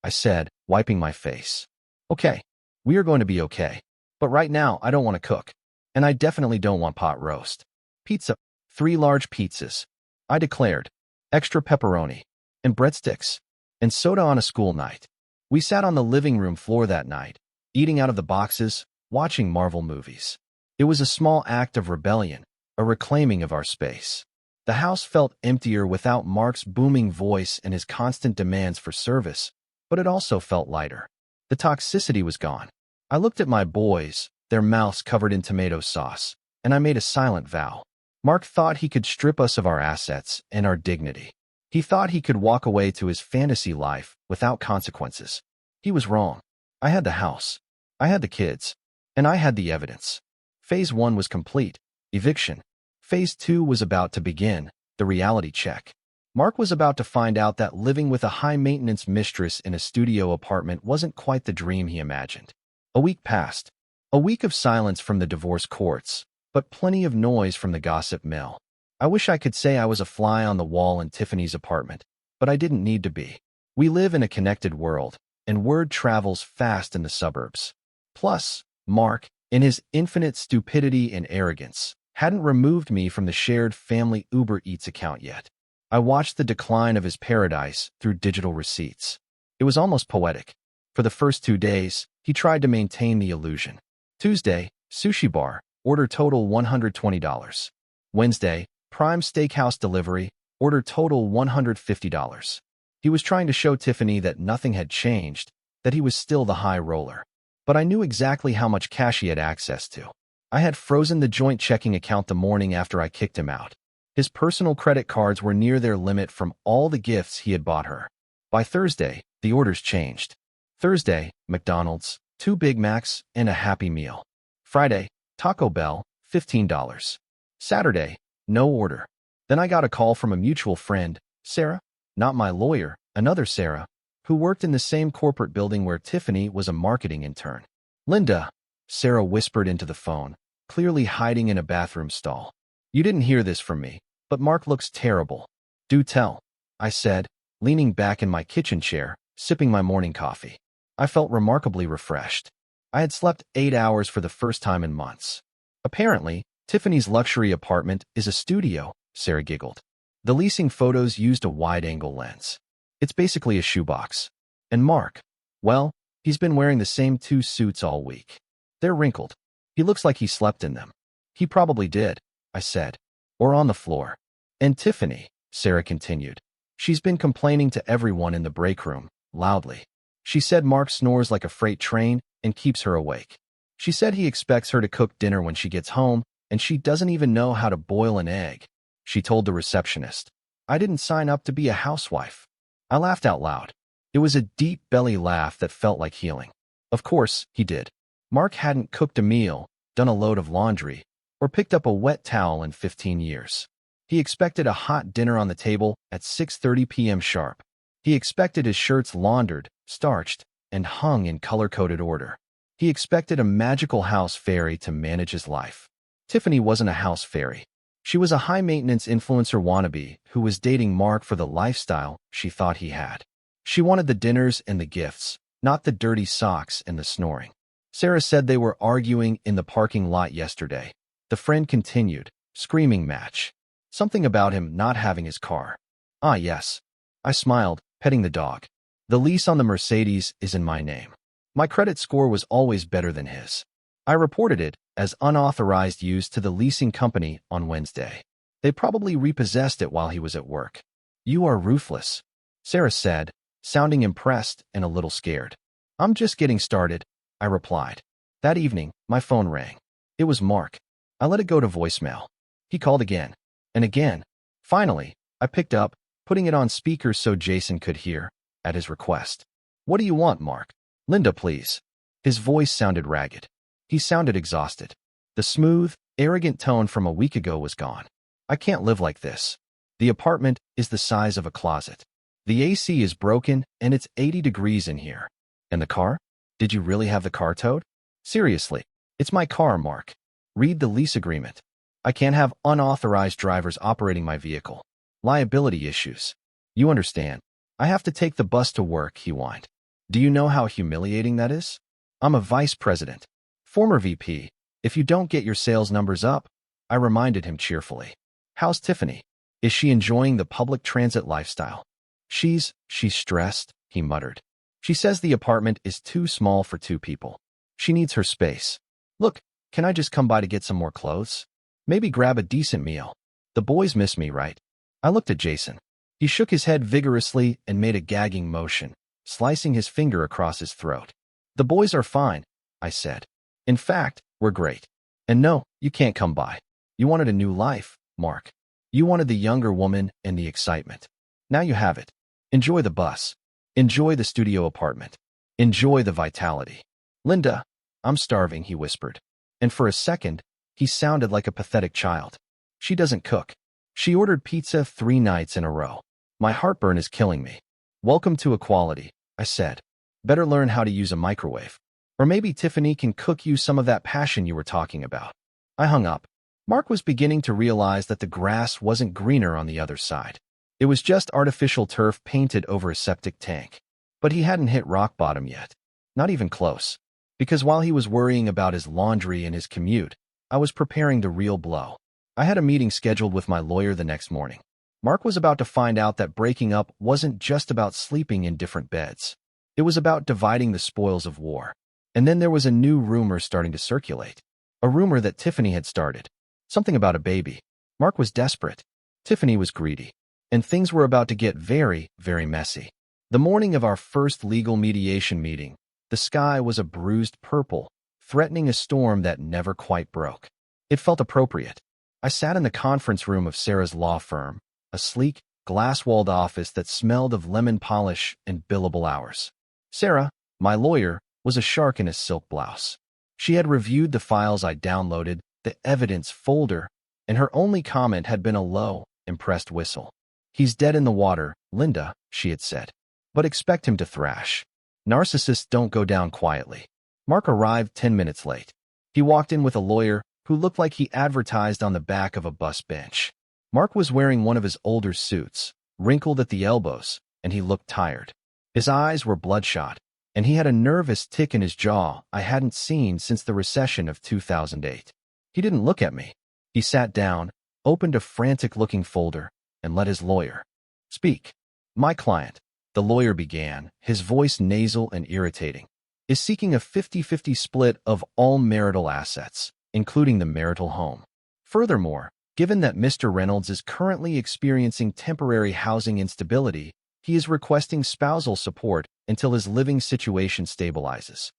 I said, wiping my face. Okay, we are going to be okay. But right now, I don't want to cook. And I definitely don't want pot roast. Pizza. 3 large pizzas. I declared. Extra pepperoni. And breadsticks. And soda on a school night. We sat on the living room floor that night, eating out of the boxes, watching Marvel movies. It was a small act of rebellion, a reclaiming of our space. The house felt emptier without Mark's booming voice and his constant demands for service, but it also felt lighter. The toxicity was gone. I looked at my boys, their mouths covered in tomato sauce, and I made a silent vow. Mark thought he could strip us of our assets and our dignity. He thought he could walk away to his fantasy life without consequences. He was wrong. I had the house. I had the kids. And I had the evidence. Phase 1 was complete. Eviction. Phase 2 was about to begin. The reality check. Mark was about to find out that living with a high-maintenance mistress in a studio apartment wasn't quite the dream he imagined. A week passed. A week of silence from the divorce courts, but plenty of noise from the gossip mill. I wish I could say I was a fly on the wall in Tiffany's apartment, but I didn't need to be. We live in a connected world, and word travels fast in the suburbs. Plus, Mark, in his infinite stupidity and arrogance, hadn't removed me from the shared family Uber Eats account yet. I watched the decline of his paradise through digital receipts. It was almost poetic. For the first 2 days, he tried to maintain the illusion. Tuesday, sushi bar, order total $120. Wednesday, Prime Steakhouse delivery, order total $150. He was trying to show Tiffany that nothing had changed, that he was still the high roller. But I knew exactly how much cash he had access to. I had frozen the joint checking account the morning after I kicked him out. His personal credit cards were near their limit from all the gifts he had bought her. By Thursday, the orders changed. Thursday, McDonald's, 2 Big Macs, and a Happy Meal. Friday, Taco Bell, $15. Saturday, no order. Then I got a call from a mutual friend, Sarah, not my lawyer, another Sarah, who worked in the same corporate building where Tiffany was a marketing intern. Linda, Sarah whispered into the phone, clearly hiding in a bathroom stall. You didn't hear this from me, but Mark looks terrible. Do tell, I said, leaning back in my kitchen chair, sipping my morning coffee. I felt remarkably refreshed. I had slept 8 hours for the first time in months. Apparently, Tiffany's luxury apartment is a studio, Sarah giggled. The leasing photos used a wide-angle lens. It's basically a shoebox. And Mark, well, he's been wearing the same 2 suits all week. They're wrinkled. He looks like he slept in them. He probably did, I said. Or on the floor. And Tiffany, Sarah continued. She's been complaining to everyone in the break room, loudly. She said Mark snores like a freight train and keeps her awake. She said he expects her to cook dinner when she gets home, and she doesn't even know how to boil an egg. She told the receptionist. I didn't sign up to be a housewife. I laughed out loud. It was a deep belly laugh that felt like healing. Of course, he did. Mark hadn't cooked a meal, done a load of laundry, or picked up a wet towel in 15 years. He expected a hot dinner on the table at 6:30 p.m. sharp. He expected his shirts laundered, starched, and hung in color-coded order. He expected a magical house fairy to manage his life. Tiffany wasn't a house fairy. She was a high-maintenance influencer wannabe who was dating Mark for the lifestyle she thought he had. She wanted the dinners and the gifts, not the dirty socks and the snoring. Sarah said they were arguing in the parking lot yesterday. The friend continued, screaming match. Something about him not having his car. Ah, yes. I smiled, petting the dog. The lease on the Mercedes is in my name. My credit score was always better than his. I reported it as unauthorized use to the leasing company on Wednesday. They probably repossessed it while he was at work. You are ruthless, Sarah said, sounding impressed and a little scared. I'm just getting started, I replied. That evening, my phone rang. It was Mark. I let it go to voicemail. He called again and again. Finally, I picked up, putting it on speaker so Jason could hear, at his request. What do you want, Mark? Linda, please. His voice sounded ragged. He sounded exhausted. The smooth, arrogant tone from a week ago was gone. I can't live like this. The apartment is the size of a closet. The AC is broken and it's 80 degrees in here. And the car? Did you really have the car towed? Seriously, it's my car, Mark. Read the lease agreement. I can't have unauthorized drivers operating my vehicle. Liability issues. You understand. I have to take the bus to work, he whined. Do you know how humiliating that is? I'm a vice president. Former VP. If you don't get your sales numbers up, I reminded him cheerfully. How's Tiffany? Is she enjoying the public transit lifestyle? She's stressed, he muttered. She says the apartment is too small for 2 people. She needs her space. Look, can I just come by to get some more clothes? Maybe grab a decent meal. The boys miss me, right? I looked at Jason. He shook his head vigorously and made a gagging motion, slicing his finger across his throat. The boys are fine, I said. In fact, we're great. And no, you can't come by. You wanted a new life, Mark. You wanted the younger woman and the excitement. Now you have it. Enjoy the bus. Enjoy the studio apartment. Enjoy the vitality. Linda, I'm starving, he whispered. And for a second, he sounded like a pathetic child. She doesn't cook. She ordered pizza 3 nights in a row. My heartburn is killing me. Welcome to equality, I said. Better learn how to use a microwave. Or maybe Tiffany can cook you some of that passion you were talking about. I hung up. Mark was beginning to realize that the grass wasn't greener on the other side. It was just artificial turf painted over a septic tank. But he hadn't hit rock bottom yet. Not even close. Because while he was worrying about his laundry and his commute, I was preparing the real blow. I had a meeting scheduled with my lawyer the next morning. Mark was about to find out that breaking up wasn't just about sleeping in different beds. It was about dividing the spoils of war. And then there was a new rumor starting to circulate. A rumor that Tiffany had started. Something about a baby. Mark was desperate. Tiffany was greedy. And things were about to get very, very messy. The morning of our first legal mediation meeting, the sky was a bruised purple, threatening a storm that never quite broke. It felt appropriate. I sat in the conference room of Sarah's law firm, a sleek, glass-walled office that smelled of lemon polish and billable hours. Sarah, My lawyer was a shark in a silk blouse. She had reviewed the files I downloaded, the evidence folder, and her only comment had been a low, impressed whistle. "He's dead in the water, Linda," she had said. "But expect him to thrash. Narcissists don't go down quietly." Mark arrived 10 minutes late. He walked in with a lawyer who looked like he advertised on the back of a bus bench. Mark was wearing one of his older suits, wrinkled at the elbows, and he looked tired. His eyes were bloodshot, and he had a nervous tick in his jaw I hadn't seen since the recession of 2008. He didn't look at me. He sat down, opened a frantic-looking folder, and let his lawyer speak. "My client," the lawyer began, his voice nasal and irritating, "is seeking a 50-50 split of all marital assets, including the marital home. Furthermore, given that Mr. Reynolds is currently experiencing temporary housing instability, he is requesting spousal support until his living situation stabilizes."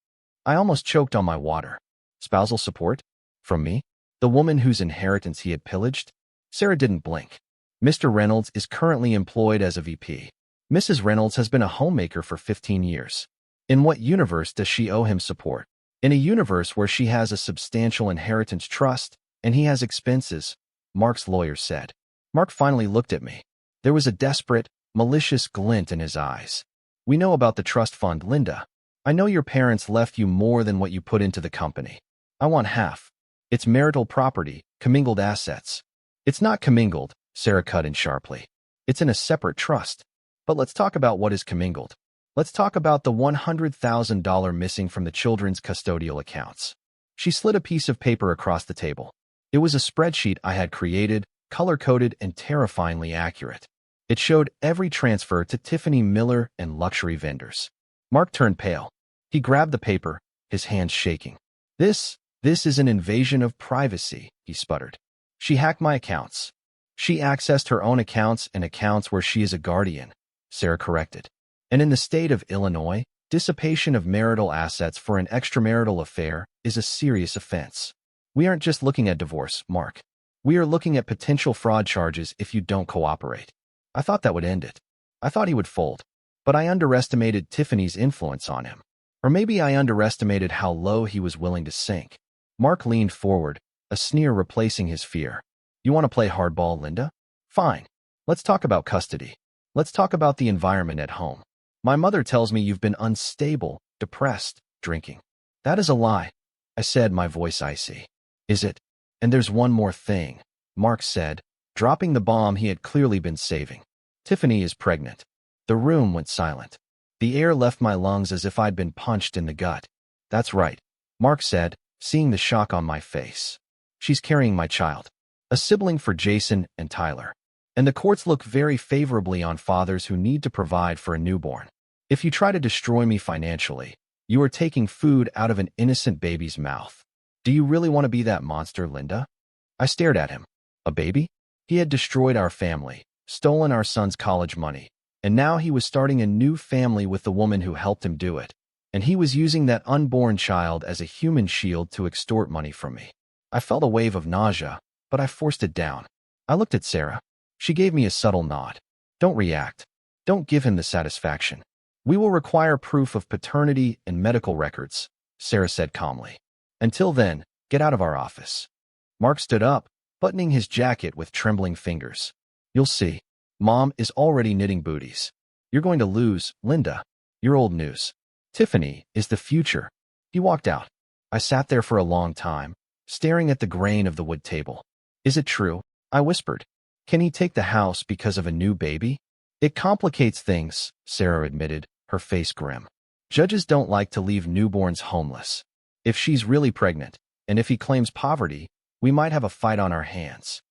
I almost choked on my water. Spousal support? From me? The woman whose inheritance he had pillaged? Sarah didn't blink. "Mr. Reynolds is currently employed as a VP. Mrs. Reynolds has been a homemaker for 15 years. In what universe does she owe him support? In a universe where she has a substantial inheritance trust and he has expenses," Mark's lawyer said. Mark finally looked at me. There was a desperate, malicious glint in his eyes. "We know about the trust fund, Linda. I know your parents left you more than what you put into the company. I want half. It's marital property, commingled assets." "It's not commingled," Sarah cut in sharply. "It's in a separate trust. But let's talk about what is commingled. Let's talk about the $100,000 missing from the children's custodial accounts." She slid a piece of paper across the table. It was a spreadsheet I had created, color-coded and terrifyingly accurate. It showed every transfer to Tiffany Miller and luxury vendors. Mark turned pale. He grabbed the paper, his hands shaking. This is an invasion of privacy," he sputtered. "She hacked my accounts." "She accessed her own accounts and accounts where she is a guardian," Sarah corrected. "And in the state of Illinois, dissipation of marital assets for an extramarital affair is a serious offense. We aren't just looking at divorce, Mark. We are looking at potential fraud charges if you don't cooperate." I thought that would end it. I thought he would fold. But I underestimated Tiffany's influence on him. Or maybe I underestimated how low he was willing to sink. Mark leaned forward, a sneer replacing his fear. "You want to play hardball, Linda? Fine. Let's talk about custody. Let's talk about the environment at home. My mother tells me you've been unstable, depressed, drinking." "That is a lie," I said, my voice icy. "Is it? And there's one more thing," Mark said, dropping the bomb he had clearly been saving. "Tiffany is pregnant." The room went silent. The air left my lungs as if I'd been punched in the gut. "That's right," Mark said, seeing the shock on my face. "She's carrying my child, a sibling for Jason and Tyler. And the courts look very favorably on fathers who need to provide for a newborn. If you try to destroy me financially, you are taking food out of an innocent baby's mouth. Do you really want to be that monster, Linda?" I stared at him. A baby? He had destroyed our family, stolen our son's college money, and now he was starting a new family with the woman who helped him do it. And he was using that unborn child as a human shield to extort money from me. I felt a wave of nausea, but I forced it down. I looked at Sarah. She gave me a subtle nod. "Don't react. Don't give him the satisfaction. We will require proof of paternity and medical records," Sarah said calmly. "Until then, get out of our office." Mark stood up, buttoning his jacket with trembling fingers. "You'll see. Mom is already knitting booties. You're going to lose, Linda. You're old news. Tiffany is the future." He walked out. I sat there for a long time, staring at the grain of the wood table. "Is it true?" I whispered. "Can he take the house because of a new baby?" "It complicates things," Sarah admitted, her face grim. "Judges don't like to leave newborns homeless. If she's really pregnant, and if he claims poverty, we might have a fight on our hands."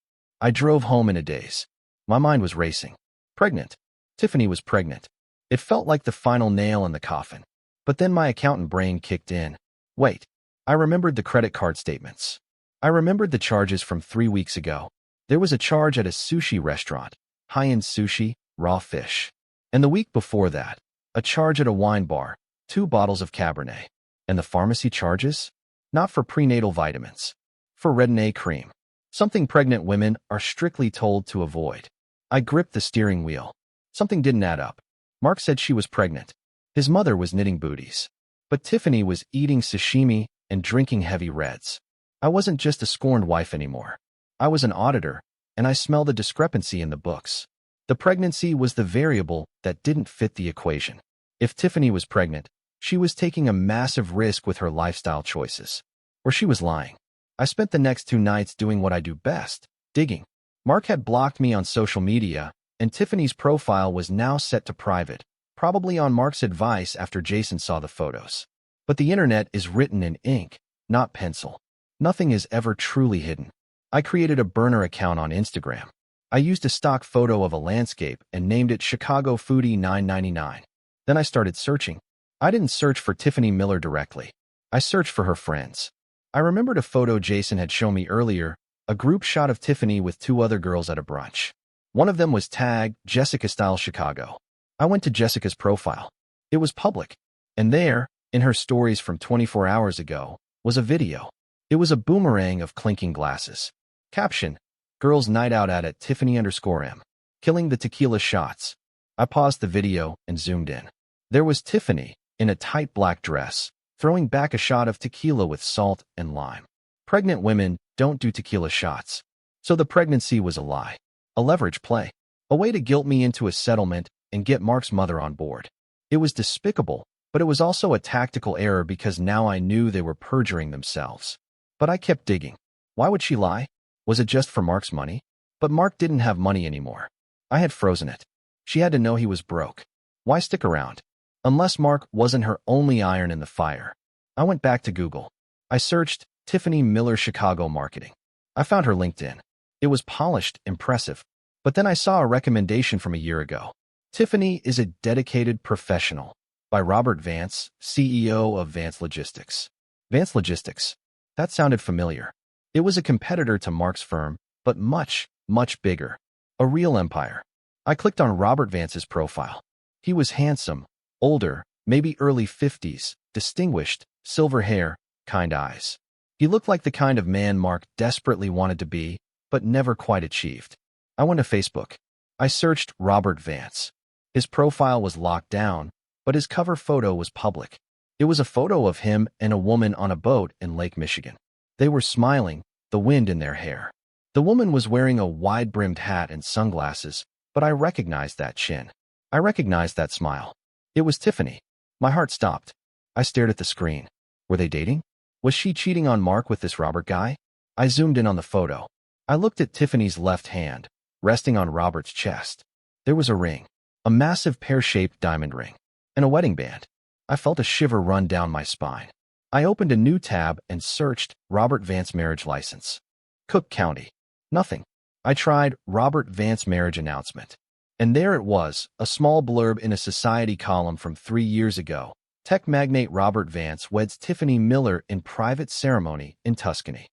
I drove home in a daze. My mind was racing. Pregnant. Tiffany was pregnant. It felt like the final nail in the coffin. But then my accountant brain kicked in. Wait. I remembered the credit card statements. I remembered the charges from 3 weeks ago. There was a charge at a sushi restaurant, high-end sushi, raw fish. And the week before that, a charge at a wine bar, 2 bottles of Cabernet. And the pharmacy charges? Not for prenatal vitamins. For Retin-A cream. Something pregnant women are strictly told to avoid. I gripped the steering wheel. Something didn't add up. Mark said she was pregnant. His mother was knitting booties. But Tiffany was eating sashimi and drinking heavy reds. I wasn't just a scorned wife anymore. I was an auditor, and I smelled the discrepancy in the books. The pregnancy was the variable that didn't fit the equation. If Tiffany was pregnant, she was taking a massive risk with her lifestyle choices. Or she was lying. I spent the next 2 nights doing what I do best, digging. Mark had blocked me on social media, and Tiffany's profile was now set to private, probably on Mark's advice after Jason saw the photos. But the internet is written in ink, not pencil. Nothing is ever truly hidden. I created a burner account on Instagram. I used a stock photo of a landscape and named it Chicago Foodie 999. Then I started searching. I didn't search for Tiffany Miller directly. I searched for her friends. I remembered a photo Jason had shown me earlier, a group shot of Tiffany with 2 other girls at a brunch. One of them was tagged Jessica Style Chicago. I went to Jessica's profile. It was public. And there, in her stories from 24 hours ago, was a video. It was a boomerang of clinking glasses. Caption: Girls Night Out at Tiffany_M. Killing the tequila shots. I paused the video and zoomed in. There was Tiffany, in a tight black dress, throwing back a shot of tequila with salt and lime. Pregnant women don't do tequila shots. So the pregnancy was a lie. A leverage play. A way to guilt me into a settlement and get Mark's mother on board. It was despicable, but it was also a tactical error because now I knew they were perjuring themselves. But I kept digging. Why would she lie? Was it just for Mark's money? But Mark didn't have money anymore. I had frozen it. She had to know he was broke. Why stick around? Unless Mark wasn't her only iron in the fire. I went back to Google. I searched Tiffany Miller Chicago Marketing. I found her LinkedIn. It was polished, impressive. But then I saw a recommendation from a year ago. Tiffany is a dedicated professional, by Robert Vance, CEO of Vance Logistics. Vance Logistics. That sounded familiar. It was a competitor to Mark's firm, but much, much bigger. A real empire. I clicked on Robert Vance's profile. He was handsome, older, maybe early 50s, distinguished, silver hair, kind eyes. He looked like the kind of man Mark desperately wanted to be, but never quite achieved. I went to Facebook. I searched Robert Vance. His profile was locked down, but his cover photo was public. It was a photo of him and a woman on a boat in Lake Michigan. They were smiling, the wind in their hair. The woman was wearing a wide-brimmed hat and sunglasses, but I recognized that chin. I recognized that smile. It was Tiffany. My heart stopped. I stared at the screen. Were they dating? Was she cheating on Mark with this Robert guy? I zoomed in on the photo. I looked at Tiffany's left hand, resting on Robert's chest. There was a ring, a massive pear-shaped diamond ring, and a wedding band. I felt a shiver run down my spine. I opened a new tab and searched Robert Vance marriage license. Cook County. Nothing. I tried Robert Vance marriage announcement. And there it was, a small blurb in a society column from 3 years ago. Tech magnate Robert Vance weds Tiffany Miller in private ceremony in Tuscany.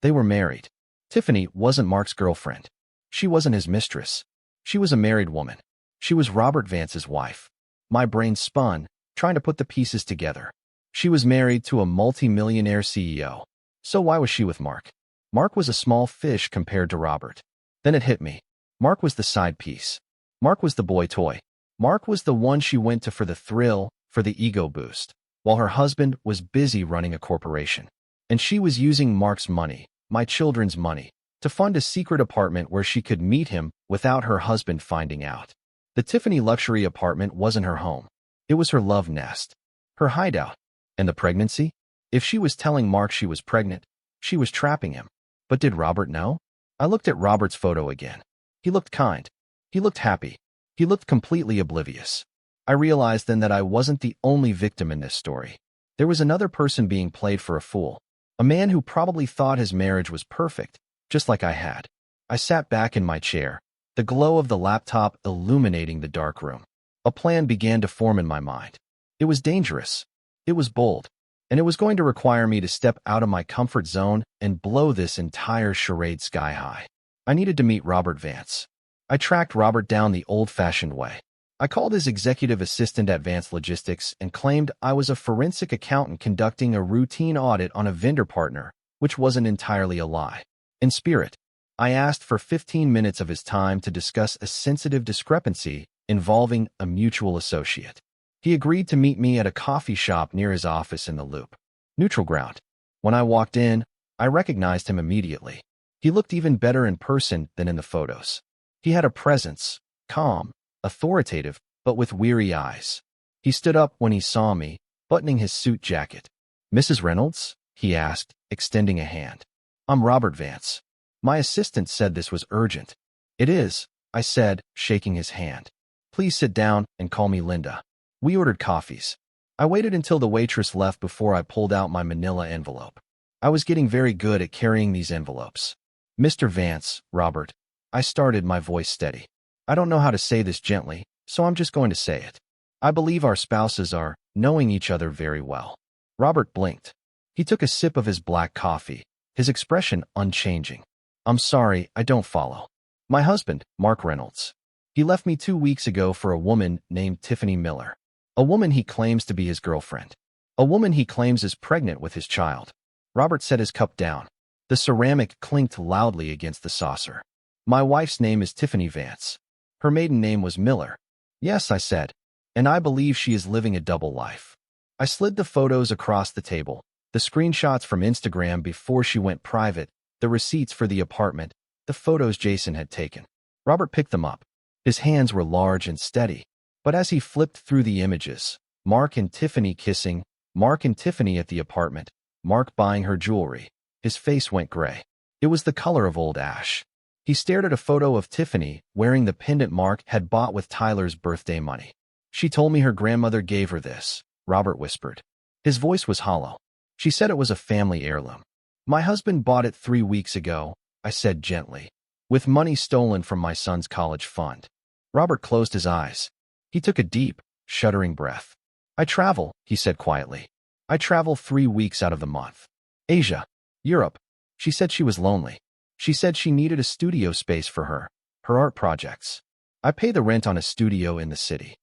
They were married. Tiffany wasn't Mark's girlfriend. She wasn't his mistress. She was a married woman. She was Robert Vance's wife. My brain spun, trying to put the pieces together. She was married to a multi-millionaire CEO. So why was she with Mark? Mark was a small fish compared to Robert. Then it hit me. Mark was the side piece. Mark was the boy toy. Mark was the one she went to for the thrill, for the ego boost, while her husband was busy running a corporation. And she was using Mark's money, my children's money, to fund a secret apartment where she could meet him without her husband finding out. The Tiffany luxury apartment wasn't her home. It was her love nest, her hideout. And the pregnancy? If she was telling Mark she was pregnant, she was trapping him. But did Robert know? I looked at Robert's photo again. He looked kind. He looked happy. He looked completely oblivious. I realized then that I wasn't the only victim in this story. There was another person being played for a fool. A man who probably thought his marriage was perfect, just like I had. I sat back in my chair, the glow of the laptop illuminating the dark room. A plan began to form in my mind. It was dangerous. It was bold. And it was going to require me to step out of my comfort zone and blow this entire charade sky high. I needed to meet Robert Vance. I tracked Robert down the old-fashioned way. I called his executive assistant at Vance Logistics and claimed I was a forensic accountant conducting a routine audit on a vendor partner, which wasn't entirely a lie. In spirit, I asked for 15 minutes of his time to discuss a sensitive discrepancy involving a mutual associate. He agreed to meet me at a coffee shop near his office in the Loop. Neutral ground. When I walked in, I recognized him immediately. He looked even better in person than in the photos. He had a presence, calm, authoritative, but with weary eyes. He stood up when he saw me, buttoning his suit jacket. "Mrs. Reynolds?" he asked, extending a hand. "I'm Robert Vance." My assistant said this was urgent. "It is," I said, shaking his hand. "Please sit down and call me Linda." We ordered coffees. I waited until the waitress left before I pulled out my manila envelope. I was getting very good at carrying these envelopes. "Mr. Vance, Robert," I started, my voice steady. "I don't know how to say this gently, so I'm just going to say it. I believe our spouses are knowing each other very well." Robert blinked. He took a sip of his black coffee, his expression unchanging. "I'm sorry, I don't follow. My husband, Mark Reynolds. He left me 2 weeks ago for a woman named Tiffany Miller. A woman he claims to be his girlfriend. A woman he claims is pregnant with his child." Robert set his cup down. The ceramic clinked loudly against the saucer. "My wife's name is Tiffany Vance. Her maiden name was Miller." "Yes," I said. "And I believe she is living a double life." I slid the photos across the table, the screenshots from Instagram before she went private, the receipts for the apartment, the photos Jason had taken. Robert picked them up. His hands were large and steady. But as he flipped through the images, Mark and Tiffany kissing, Mark and Tiffany at the apartment, Mark buying her jewelry, his face went gray. It was the color of old ash. He stared at a photo of Tiffany wearing the pendant Mark had bought with Tyler's birthday money. "She told me her grandmother gave her this," Robert whispered. His voice was hollow. "She said it was a family heirloom." "My husband bought it 3 weeks ago," I said gently, "with money stolen from my son's college fund." Robert closed his eyes. He took a deep, shuddering breath. "I travel," he said quietly. "I travel 3 weeks out of the month. Asia, Europe." She said she was lonely. She said she needed a studio space for her art projects. "I pay the rent on a studio in the city."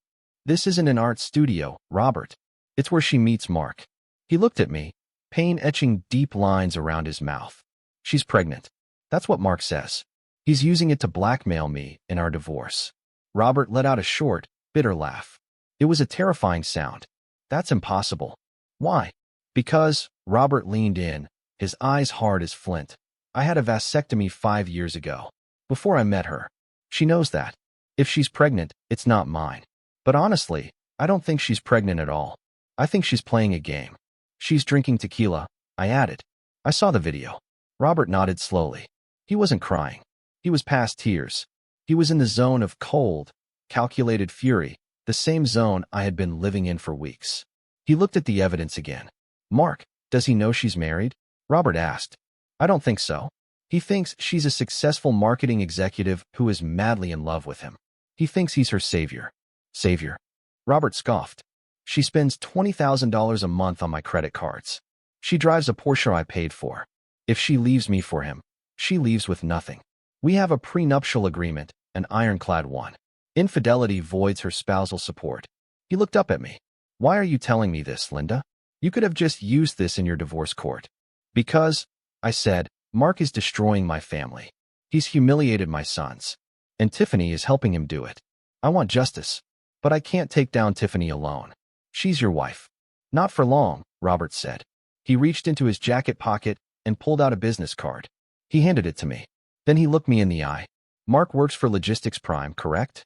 "This isn't an art studio, Robert. It's where she meets Mark." He looked at me, pain etching deep lines around his mouth. "She's pregnant. That's what Mark says. He's using it to blackmail me in our divorce." Robert let out a short, bitter laugh. It was a terrifying sound. "That's impossible." "Why?" "Because," Robert leaned in, his eyes hard as flint, "I had a vasectomy 5 years ago, before I met her. She knows that. If she's pregnant, it's not mine. But honestly, I don't think she's pregnant at all. I think she's playing a game." "She's drinking tequila," I added. "I saw the video." Robert nodded slowly. He wasn't crying. He was past tears. He was in the zone of cold, calculated fury, the same zone I had been living in for weeks. He looked at the evidence again. "Mark, does he know she's married?" Robert asked. "I don't think so. He thinks she's a successful marketing executive who is madly in love with him. He thinks he's her savior." "Savior?" Robert scoffed. "She spends $20,000 a month on my credit cards. She drives a Porsche I paid for. If she leaves me for him, she leaves with nothing. We have a prenuptial agreement, an ironclad one. Infidelity voids her spousal support." He looked up at me. "Why are you telling me this, Linda? You could have just used this in your divorce court." "Because," I said, "Mark is destroying my family. He's humiliated my sons. And Tiffany is helping him do it. I want justice. But I can't take down Tiffany alone. She's your wife." "Not for long," Robert said. He reached into his jacket pocket and pulled out a business card. He handed it to me. Then he looked me in the eye. "Mark works for Logistics Prime, correct?"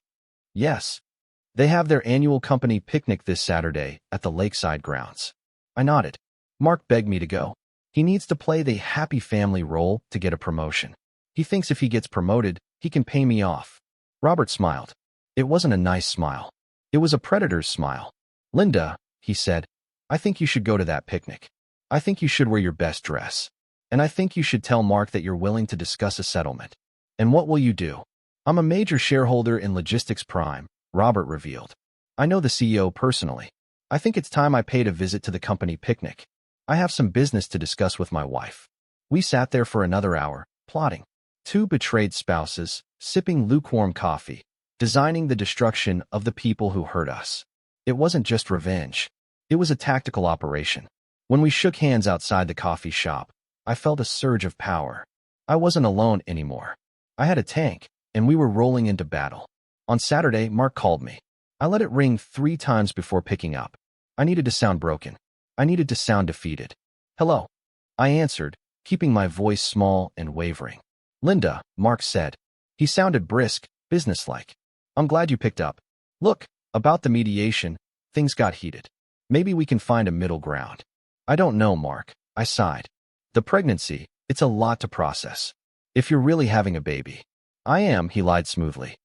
"Yes. They have their annual company picnic this Saturday at the lakeside grounds." I nodded. "Mark begged me to go. He needs to play the happy family role to get a promotion. He thinks if he gets promoted, he can pay me off." Robert smiled. It wasn't a nice smile. It was a predator's smile. "Linda," he said, "I think you should go to that picnic. I think you should wear your best dress. And I think you should tell Mark that you're willing to discuss a settlement." "And what will you do?" "I'm a major shareholder in Logistics Prime," Robert revealed. "I know the CEO personally. I think it's time I paid a visit to the company picnic. I have some business to discuss with my wife." We sat there for another hour, plotting. 2 betrayed spouses, sipping lukewarm coffee, designing the destruction of the people who hurt us. It wasn't just revenge. It was a tactical operation. When we shook hands outside the coffee shop, I felt a surge of power. I wasn't alone anymore. I had a tank, and we were rolling into battle. On Saturday, Mark called me. I let it ring 3 times before picking up. I needed to sound broken. I needed to sound defeated. Hello. I answered, keeping my voice small and wavering. Linda, Mark said. He sounded brisk, businesslike. I'm glad you picked up. Look, about the mediation, things got heated. Maybe we can find a middle ground. I don't know, Mark. I sighed. The pregnancy, it's a lot to process. If you're really having a baby. I am, he lied smoothly.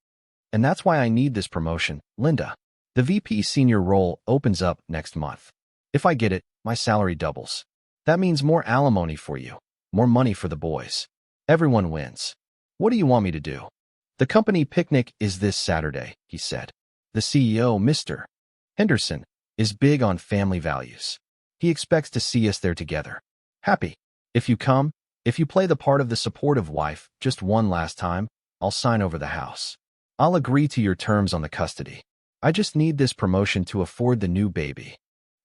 And that's why I need this promotion, Linda. The VP senior role opens up next month. If I get it, my salary doubles. That means more alimony for you, more money for the boys. Everyone wins. What do you want me to do? The company picnic is this Saturday, he said. The CEO, Mr. Henderson, is big on family values. He expects to see us there together. Happy. If you come, if you play the part of the supportive wife just one last time, I'll sign over the house. I'll agree to your terms on the custody. I just need this promotion to afford the new baby.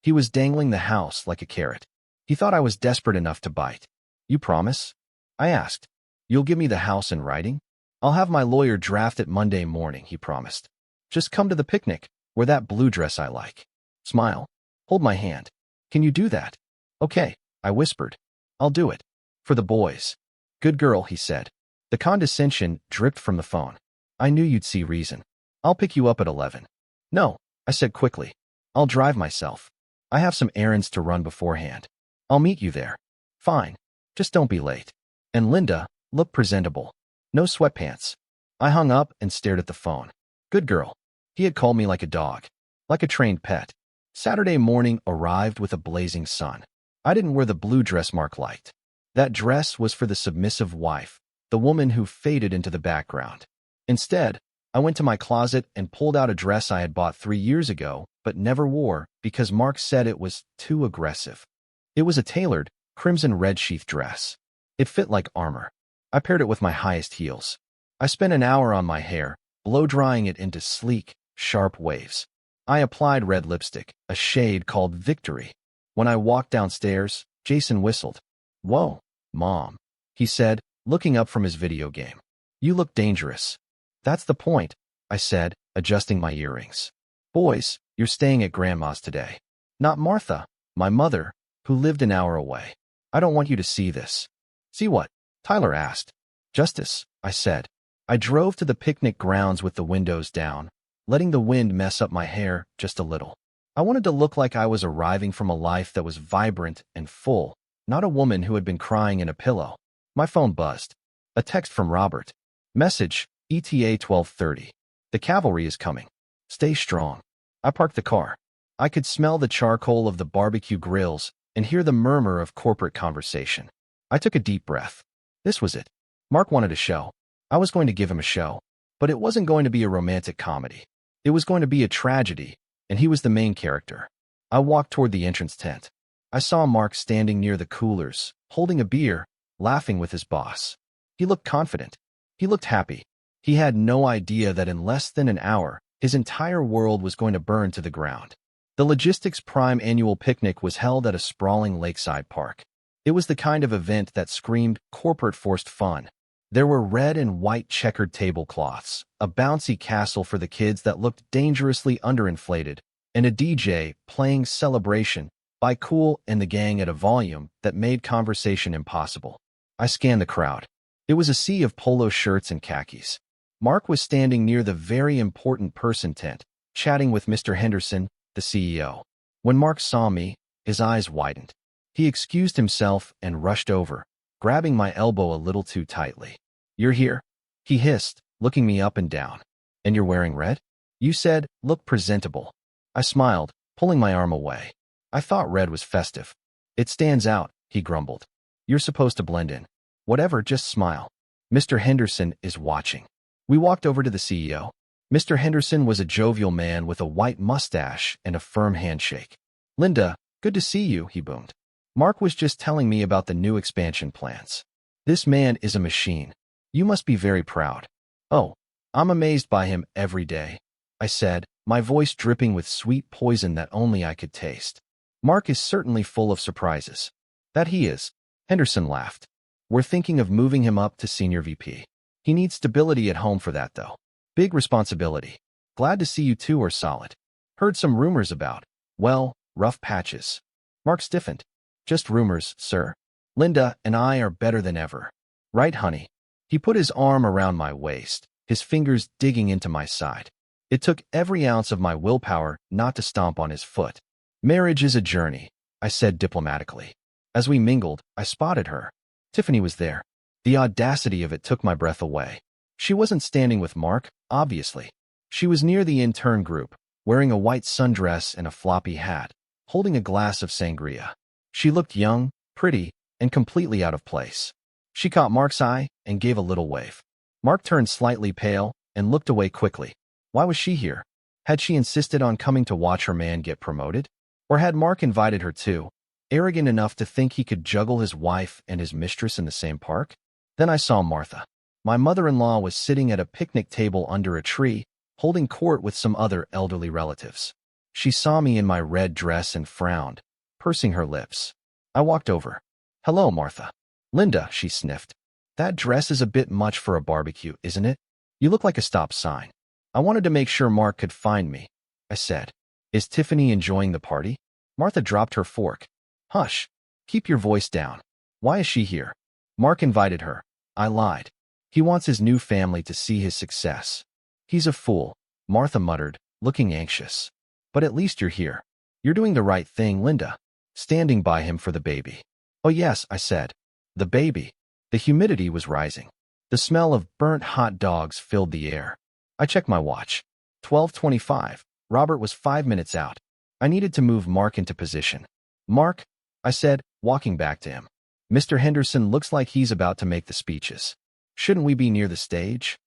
He was dangling the house like a carrot. He thought I was desperate enough to bite. You promise? I asked. You'll give me the house in writing? I'll have my lawyer draft it Monday morning, he promised. Just come to the picnic, wear that blue dress I like. Smile. Hold my hand. Can you do that? Okay, I whispered. I'll do it. For the boys. Good girl, he said. The condescension dripped from the phone. I knew you'd see reason. I'll pick you up at 11. No, I said quickly. I'll drive myself. I have some errands to run beforehand. I'll meet you there. Fine. Just don't be late. And Linda, look presentable. No sweatpants. I hung up and stared at the phone. Good girl. He had called me like a dog. Like a trained pet. Saturday morning arrived with a blazing sun. I didn't wear the blue dress Mark liked. That dress was for the submissive wife, the woman who faded into the background. Instead, I went to my closet and pulled out a dress I had bought 3 years ago, but never wore because Mark said it was too aggressive. It was a tailored, crimson red sheath dress. It fit like armor. I paired it with my highest heels. I spent an hour on my hair, blow-drying it into sleek, sharp waves. I applied red lipstick, a shade called Victory. When I walked downstairs, Jason whistled. Whoa, Mom, he said, looking up from his video game. You look dangerous. That's the point, I said, adjusting my earrings. Boys, you're staying at Grandma's today. Not Martha, my mother, who lived an hour away. I don't want you to see this. See what? Tyler asked. Justice, I said. I drove to the picnic grounds with the windows down, letting the wind mess up my hair just a little. I wanted to look like I was arriving from a life that was vibrant and full, not a woman who had been crying in a pillow. My phone buzzed. A text from Robert. Message, ETA 12:30. The cavalry is coming. Stay strong. I parked the car. I could smell the charcoal of the barbecue grills and hear the murmur of corporate conversation. I took a deep breath. This was it. Mark wanted a show. I was going to give him a show. But it wasn't going to be a romantic comedy. It was going to be a tragedy, and he was the main character. I walked toward the entrance tent. I saw Mark standing near the coolers, holding a beer, laughing with his boss. He looked confident. He looked happy. He had no idea that in less than an hour, his entire world was going to burn to the ground. The Logistics Prime annual picnic was held at a sprawling lakeside park. It was the kind of event that screamed corporate forced fun. There were red and white checkered tablecloths, a bouncy castle for the kids that looked dangerously underinflated, and a DJ playing Celebration by Kool and the Gang at a volume that made conversation impossible. I scanned the crowd. It was a sea of polo shirts and khakis. Mark was standing near the very important person tent, chatting with Mr. Henderson, the CEO. When Mark saw me, his eyes widened. He excused himself and rushed over, grabbing my elbow a little too tightly. You're here, he hissed, looking me up and down. And you're wearing red? You said, look presentable. I smiled, pulling my arm away. I thought red was festive. It stands out, he grumbled. You're supposed to blend in. Whatever, just smile. Mr. Henderson is watching. We walked over to the CEO. Mr. Henderson was a jovial man with a white mustache and a firm handshake. Linda, good to see you, he boomed. Mark was just telling me about the new expansion plans. This man is a machine. You must be very proud. Oh, I'm amazed by him every day, I said, my voice dripping with sweet poison that only I could taste. Mark is certainly full of surprises. That he is. Henderson laughed. We're thinking of moving him up to senior VP. He needs stability at home for that, though. Big responsibility. Glad to see you two are solid. Heard some rumors about, well, rough patches. Mark stiffened. Just rumors, sir. Linda and I are better than ever. Right, honey? He put his arm around my waist, his fingers digging into my side. It took every ounce of my willpower not to stomp on his foot. Marriage is a journey, I said diplomatically. As we mingled, I spotted her. Tiffany was there. The audacity of it took my breath away. She wasn't standing with Mark, obviously. She was near the intern group, wearing a white sundress and a floppy hat, holding a glass of sangria. She looked young, pretty, and completely out of place. She caught Mark's eye and gave a little wave. Mark turned slightly pale and looked away quickly. Why was she here? Had she insisted on coming to watch her man get promoted? Or had Mark invited her too, arrogant enough to think he could juggle his wife and his mistress in the same park? Then I saw Martha. My mother-in-law was sitting at a picnic table under a tree, holding court with some other elderly relatives. She saw me in my red dress and frowned, pursing her lips. I walked over. Hello, Martha. Linda, she sniffed. That dress is a bit much for a barbecue, isn't it? You look like a stop sign. I wanted to make sure Mark could find me, I said. Is Tiffany enjoying the party? Martha dropped her fork. Hush. Keep your voice down. Why is she here? Mark invited her. I lied. He wants his new family to see his success. He's a fool, Martha muttered, looking anxious. But at least you're here. You're doing the right thing, Linda. Standing by him for the baby. Oh yes, I said. The baby. The humidity was rising. The smell of burnt hot dogs filled the air. I checked my watch. 12:25. Robert was 5 minutes out. I needed to move Mark into position. Mark, I said, walking back to him. Mr. Henderson looks like he's about to make the speeches. Shouldn't we be near the stage?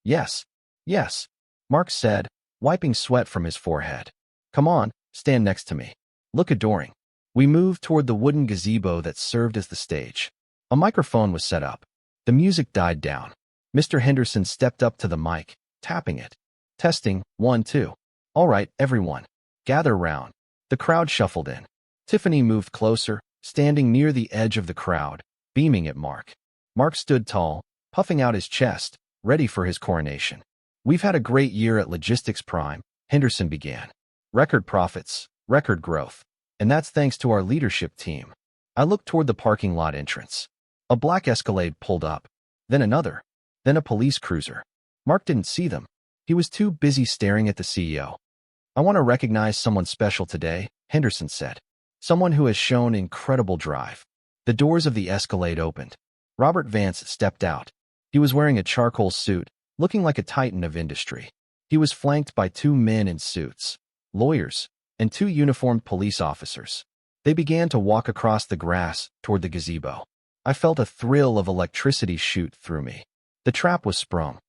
Yes. Yes, Mark said, wiping sweat from his forehead. Come on, stand next to me. Look adoring. We moved toward the wooden gazebo that served as the stage. A microphone was set up. The music died down. Mr. Henderson stepped up to the mic, tapping it. Testing, 1, 2. All right, everyone. Gather round. The crowd shuffled in. Tiffany moved closer, standing near the edge of the crowd, beaming at Mark. Mark stood tall, puffing out his chest, ready for his coronation. We've had a great year at Logistics Prime, Henderson began. Record profits, record growth. And that's thanks to our leadership team. I looked toward the parking lot entrance. A black Escalade pulled up. Then another. Then a police cruiser. Mark didn't see them. He was too busy staring at the CEO. I want to recognize someone special today, Henderson said. Someone who has shown incredible drive. The doors of the Escalade opened. Robert Vance stepped out. He was wearing a charcoal suit, looking like a titan of industry. He was flanked by 2 men in suits, lawyers, and 2 uniformed police officers. They began to walk across the grass toward the gazebo. I felt a thrill of electricity shoot through me. The trap was sprung.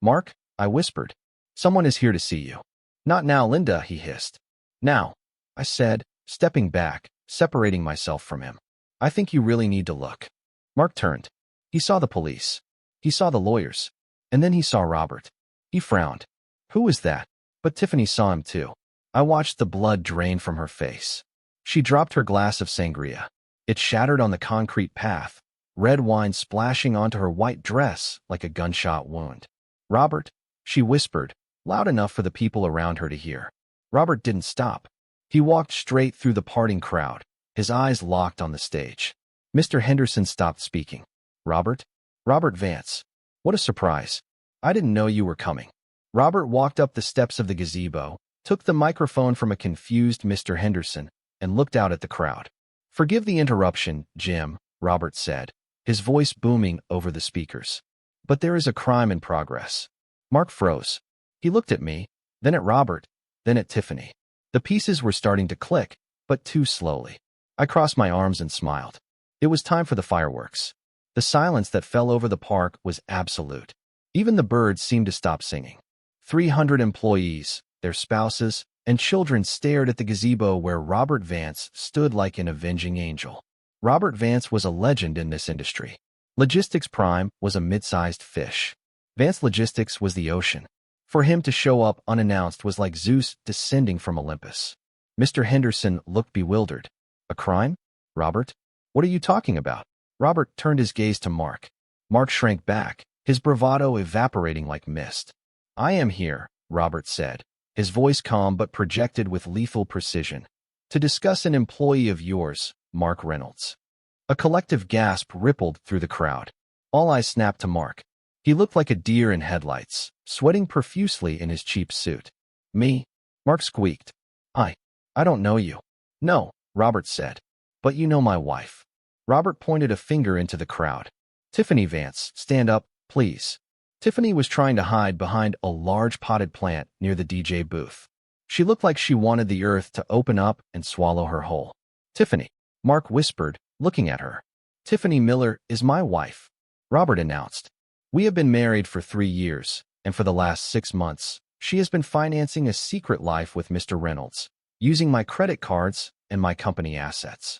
Mark, I whispered. Someone is here to see you. Not now, Linda, he hissed. Now, I said, stepping back, separating myself from him. I think you really need to look. Mark turned. He saw the police. He saw the lawyers. And then he saw Robert. He frowned. Who was that? But Tiffany saw him too. I watched the blood drain from her face. She dropped her glass of sangria. It shattered on the concrete path, red wine splashing onto her white dress like a gunshot wound. Robert, she whispered, loud enough for the people around her to hear. Robert didn't stop. He walked straight through the parting crowd, his eyes locked on the stage. Mr. Henderson stopped speaking. Robert? Robert Vance. What a surprise. I didn't know you were coming. Robert walked up the steps of the gazebo, took the microphone from a confused Mr. Henderson, and looked out at the crowd. Forgive the interruption, Jim, Robert said, his voice booming over the speakers. But there is a crime in progress. Mark froze. He looked at me, then at Robert, then at Tiffany. The pieces were starting to click, but too slowly. I crossed my arms and smiled. It was time for the fireworks. The silence that fell over the park was absolute. Even the birds seemed to stop singing. 300 employees, their spouses, and children stared at the gazebo where Robert Vance stood like an avenging angel. Robert Vance was a legend in this industry. Logistics Prime was a mid-sized fish. Vance Logistics was the ocean. For him to show up unannounced was like Zeus descending from Olympus. Mr. Henderson looked bewildered. A crime? Robert? What are you talking about? Robert turned his gaze to Mark. Mark shrank back, his bravado evaporating like mist. I am here, Robert said, his voice calm but projected with lethal precision. To discuss an employee of yours, Mark Reynolds. A collective gasp rippled through the crowd. All eyes snapped to Mark. He looked like a deer in headlights, sweating profusely in his cheap suit. Me? Mark squeaked. I don't know you. No, Robert said. But you know my wife. Robert pointed a finger into the crowd. Tiffany Vance, stand up, please. Tiffany was trying to hide behind a large potted plant near the DJ booth. She looked like she wanted the earth to open up and swallow her whole. Tiffany, Mark whispered, looking at her. Tiffany Miller is my wife, Robert announced. We have been married for 3 years, and for the last 6 months, she has been financing a secret life with Mr. Reynolds, using my credit cards and my company assets.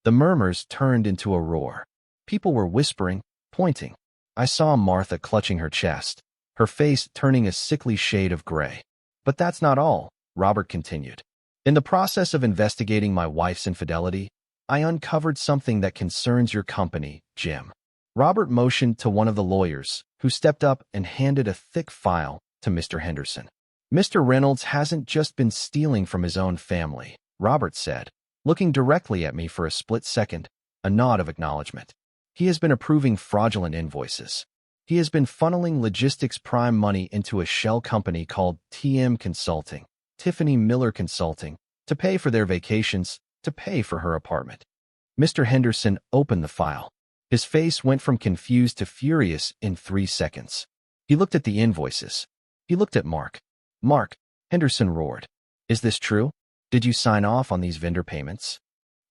The murmurs turned into a roar. People were whispering, pointing. I saw Martha clutching her chest, her face turning a sickly shade of gray. But that's not all, Robert continued. In the process of investigating my wife's infidelity, I uncovered something that concerns your company, Jim. Robert motioned to one of the lawyers, who stepped up and handed a thick file to Mr. Henderson. Mr. Reynolds hasn't just been stealing from his own family, Robert said, looking directly at me for a split second, a nod of acknowledgement. He has been approving fraudulent invoices. He has been funneling logistics prime money into a shell company called TM Consulting, Tiffany Miller Consulting, to pay for their vacations, to pay for her apartment. Mr. Henderson opened the file. His face went from confused to furious in 3 seconds. He looked at the invoices. He looked at Mark. Mark, Henderson roared. Is this true? Did you sign off on these vendor payments?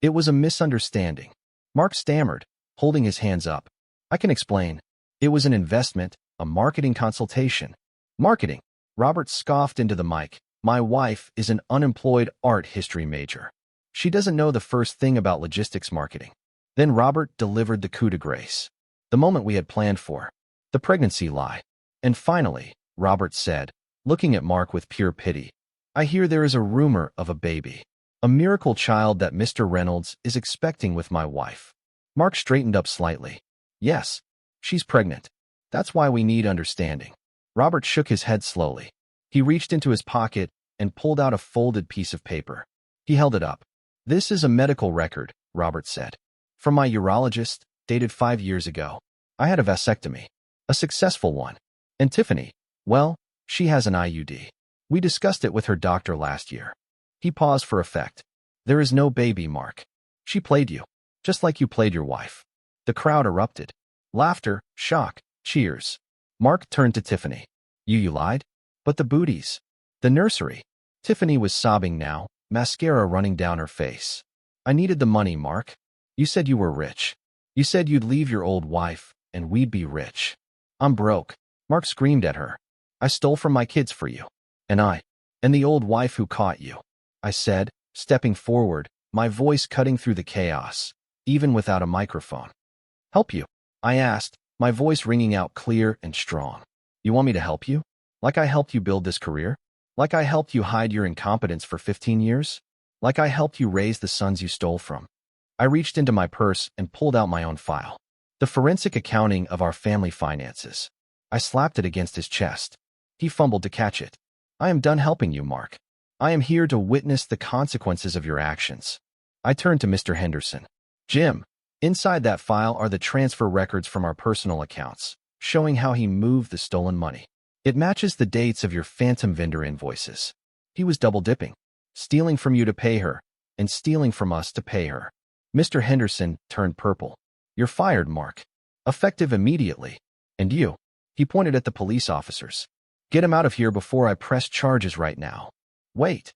It was a misunderstanding. Mark stammered, holding his hands up. I can explain. It was an investment, a marketing consultation. Marketing. Robert scoffed into the mic. My wife is an unemployed art history major. She doesn't know the first thing about logistics marketing. Then Robert delivered the coup de grace. The moment we had planned for. The pregnancy lie. And finally, Robert said, looking at Mark with pure pity, I hear there is a rumor of a baby. A miracle child that Mr. Reynolds is expecting with my wife. Mark straightened up slightly. Yes, she's pregnant. That's why we need understanding. Robert shook his head slowly. He reached into his pocket and pulled out a folded piece of paper. He held it up. This is a medical record, Robert said. From my urologist, dated 5 years ago. I had a vasectomy. A successful one. And Tiffany, well, she has an IUD. We discussed it with her doctor last year. He paused for effect. There is no baby, Mark. She played you, just like you played your wife. The crowd erupted. Laughter, shock, cheers. Mark turned to Tiffany. You lied? But the booties. The nursery. Tiffany was sobbing now, mascara running down her face. I needed the money, Mark. You said you were rich. You said you'd leave your old wife, and we'd be rich. I'm broke. Mark screamed at her. I stole from my kids for you. And the old wife who caught you. I said, stepping forward, my voice cutting through the chaos, even without a microphone. Help you? I asked, my voice ringing out clear and strong. You want me to help you? Like I helped you build this career? Like I helped you hide your incompetence for 15 years? Like I helped you raise the sons you stole from? I reached into my purse and pulled out my own file. The forensic accounting of our family finances. I slapped it against his chest. He fumbled to catch it. I am done helping you, Mark. I am here to witness the consequences of your actions. I turned to Mr. Henderson. Jim, inside that file are the transfer records from our personal accounts, showing how he moved the stolen money. It matches the dates of your phantom vendor invoices. He was double-dipping, stealing from you to pay her, and stealing from us to pay her. Mr. Henderson turned purple. You're fired, Mark. Effective immediately. And you. He pointed at the police officers. Get him out of here before I press charges right now. Wait.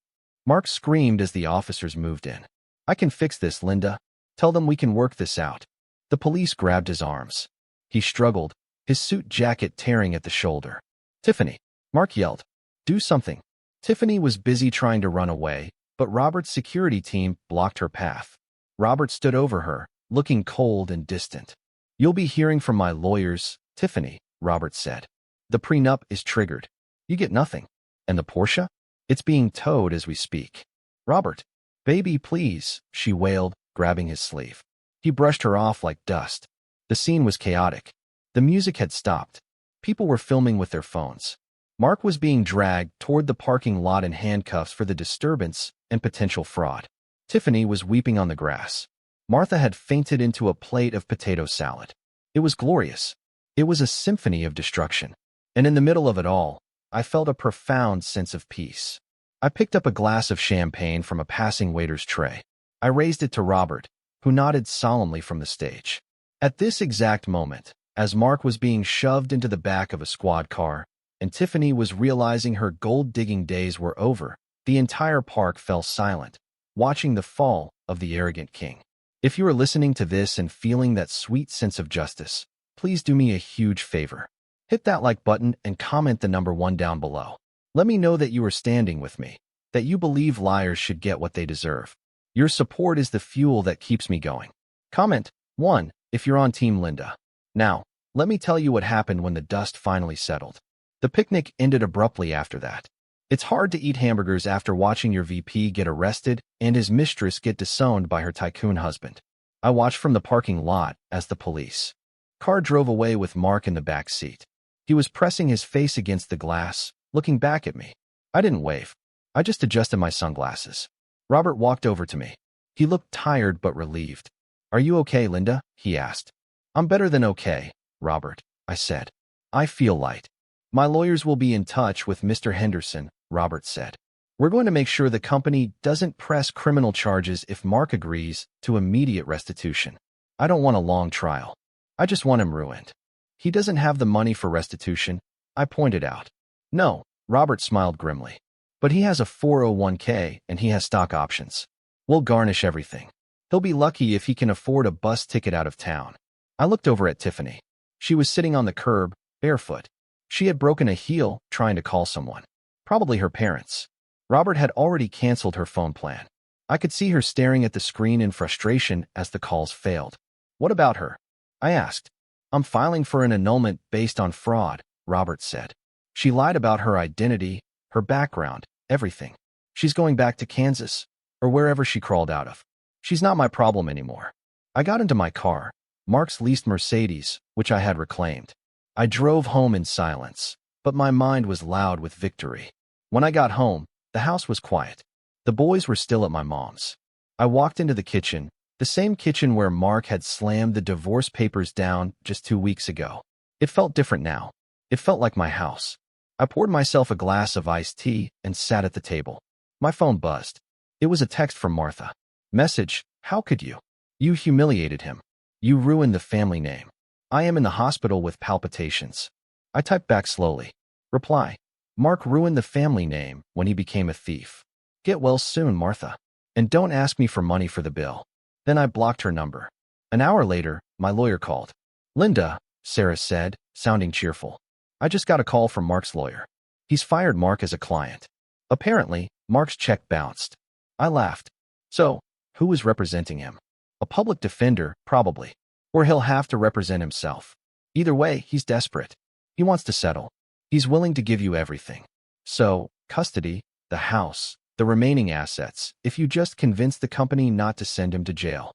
Mark screamed as the officers moved in. I can fix this, Linda. Tell them we can work this out. The police grabbed his arms. He struggled, his suit jacket tearing at the shoulder. Tiffany, Mark yelled. Do something. Tiffany was busy trying to run away, but Robert's security team blocked her path. Robert stood over her, looking cold and distant. You'll be hearing from my lawyers, Tiffany, Robert said. The prenup is triggered. You get nothing. And the Porsche? It's being towed as we speak. Robert. Baby, please, she wailed, grabbing his sleeve. He brushed her off like dust. The scene was chaotic. The music had stopped. People were filming with their phones. Mark was being dragged toward the parking lot in handcuffs for the disturbance and potential fraud. Tiffany was weeping on the grass. Martha had fainted into a plate of potato salad. It was glorious. It was a symphony of destruction. And in the middle of it all, I felt a profound sense of peace. I picked up a glass of champagne from a passing waiter's tray. I raised it to Robert, who nodded solemnly from the stage. At this exact moment, as Mark was being shoved into the back of a squad car, and Tiffany was realizing her gold-digging days were over, the entire park fell silent, watching the fall of the arrogant king. If you are listening to this and feeling that sweet sense of justice, please do me a huge favor. Hit that like button and comment the number 1 down below. Let me know that you are standing with me, that you believe liars should get what they deserve. Your support is the fuel that keeps me going. Comment 1 if you're on Team Linda. Now, let me tell you what happened when the dust finally settled. The picnic ended abruptly after that. It's hard to eat hamburgers after watching your VP get arrested and his mistress get disowned by her tycoon husband. I watched from the parking lot as the police car drove away with Mark in the back seat. He was pressing his face against the glass, looking back at me. I didn't wave. I just adjusted my sunglasses. Robert walked over to me. He looked tired but relieved. "Are you okay, Linda?" he asked. "I'm better than okay, Robert," I said. "I feel light." "My lawyers will be in touch with Mr. Henderson," Robert said. "We're going to make sure the company doesn't press criminal charges if Mark agrees to immediate restitution. I don't want a long trial. I just want him ruined." "He doesn't have the money for restitution," I pointed out. "No," Robert smiled grimly. "But he has a 401k and he has stock options. We'll garnish everything. He'll be lucky if he can afford a bus ticket out of town." I looked over at Tiffany. She was sitting on the curb, barefoot. She had broken a heel trying to call someone. Probably her parents. Robert had already canceled her phone plan. I could see her staring at the screen in frustration as the calls failed. "What about her?" I asked. "I'm filing for an annulment based on fraud," Robert said. "She lied about her identity, her background, everything. She's going back to Kansas, or wherever she crawled out of. She's not my problem anymore." I got into my car, Mark's leased Mercedes, which I had reclaimed. I drove home in silence, but my mind was loud with victory. When I got home, the house was quiet. The boys were still at my mom's. I walked into the kitchen, the same kitchen where Mark had slammed the divorce papers down just 2 weeks ago. It felt different now. It felt like my house. I poured myself a glass of iced tea and sat at the table. My phone buzzed. It was a text from Martha. Message: "How could you? You humiliated him. You ruined the family name. I am in the hospital with palpitations." I typed back slowly. Reply: "Mark ruined the family name when he became a thief. Get well soon, Martha. And don't ask me for money for the bill." Then I blocked her number. An hour later, my lawyer called. "Linda," Sarah said, sounding cheerful. "I just got a call from Mark's lawyer. He's fired Mark as a client. Apparently, Mark's check bounced." I laughed. "So, who is representing him? A public defender, probably. Or he'll have to represent himself. Either way, he's desperate. He wants to settle. He's willing to give you everything. So, custody, the house, the remaining assets, if you just convince the company not to send him to jail.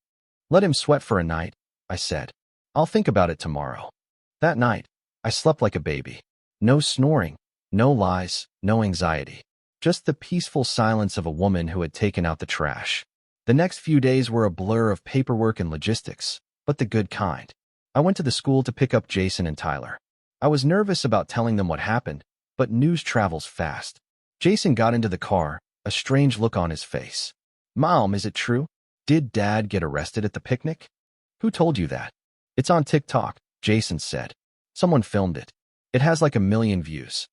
Let him sweat for a night," I said. "I'll think about it tomorrow." That night, I slept like a baby. No snoring, no lies, no anxiety. Just the peaceful silence of a woman who had taken out the trash. The next few days were a blur of paperwork and logistics, but the good kind. I went to the school to pick up Jason and Tyler. I was nervous about telling them what happened, but news travels fast. Jason got into the car, a strange look on his face. "Mom, is it true? Did Dad get arrested at the picnic?" "Who told you that?" "It's on TikTok," Jason said. "Someone filmed it. It has like 1 million views.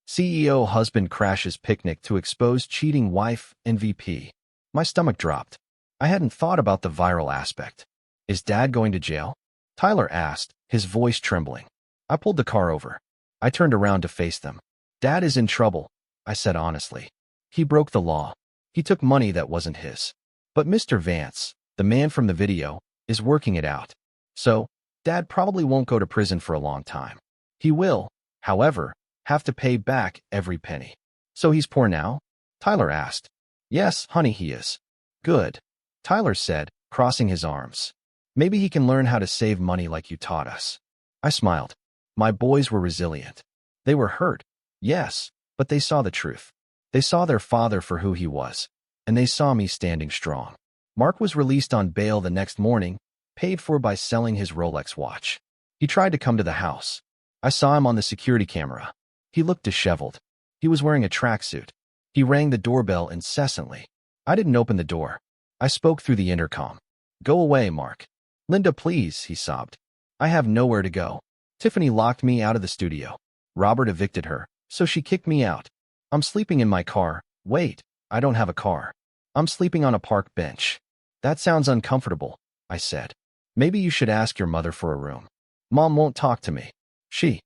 CEO husband crashes picnic to expose cheating wife and VP." My stomach dropped. I hadn't thought about the viral aspect. "Is Dad going to jail?" Tyler asked, his voice trembling. I pulled the car over. I turned around to face them. "Dad is in trouble," I said honestly. "He broke the law. He took money that wasn't his. But Mr. Vance, the man from the video, is working it out. So, Dad probably won't go to prison for a long time. He will, however, have to pay back every penny." "So he's poor now?" Tyler asked. "Yes, honey, he is." "Good," Tyler said, crossing his arms. "Maybe he can learn how to save money like you taught us." I smiled. My boys were resilient. They were hurt, Yes, but they saw the truth. They saw their father for who he was, and they saw me standing strong. Mark was released on bail the next morning, paid for by selling his Rolex watch. He tried to come to the house. I saw him on the security camera. He looked disheveled. He was wearing a tracksuit. He rang the doorbell incessantly. I didn't open the door. I spoke through the intercom. "Go away, Mark." "Linda, please," he sobbed. "I have nowhere to go. Tiffany locked me out of the studio. Robert evicted her, so she kicked me out. I'm sleeping in my car. Wait, I don't have a car. I'm sleeping on a park bench." "That sounds uncomfortable," I said. "Maybe you should ask your mother for a room." "Mom won't talk to me. She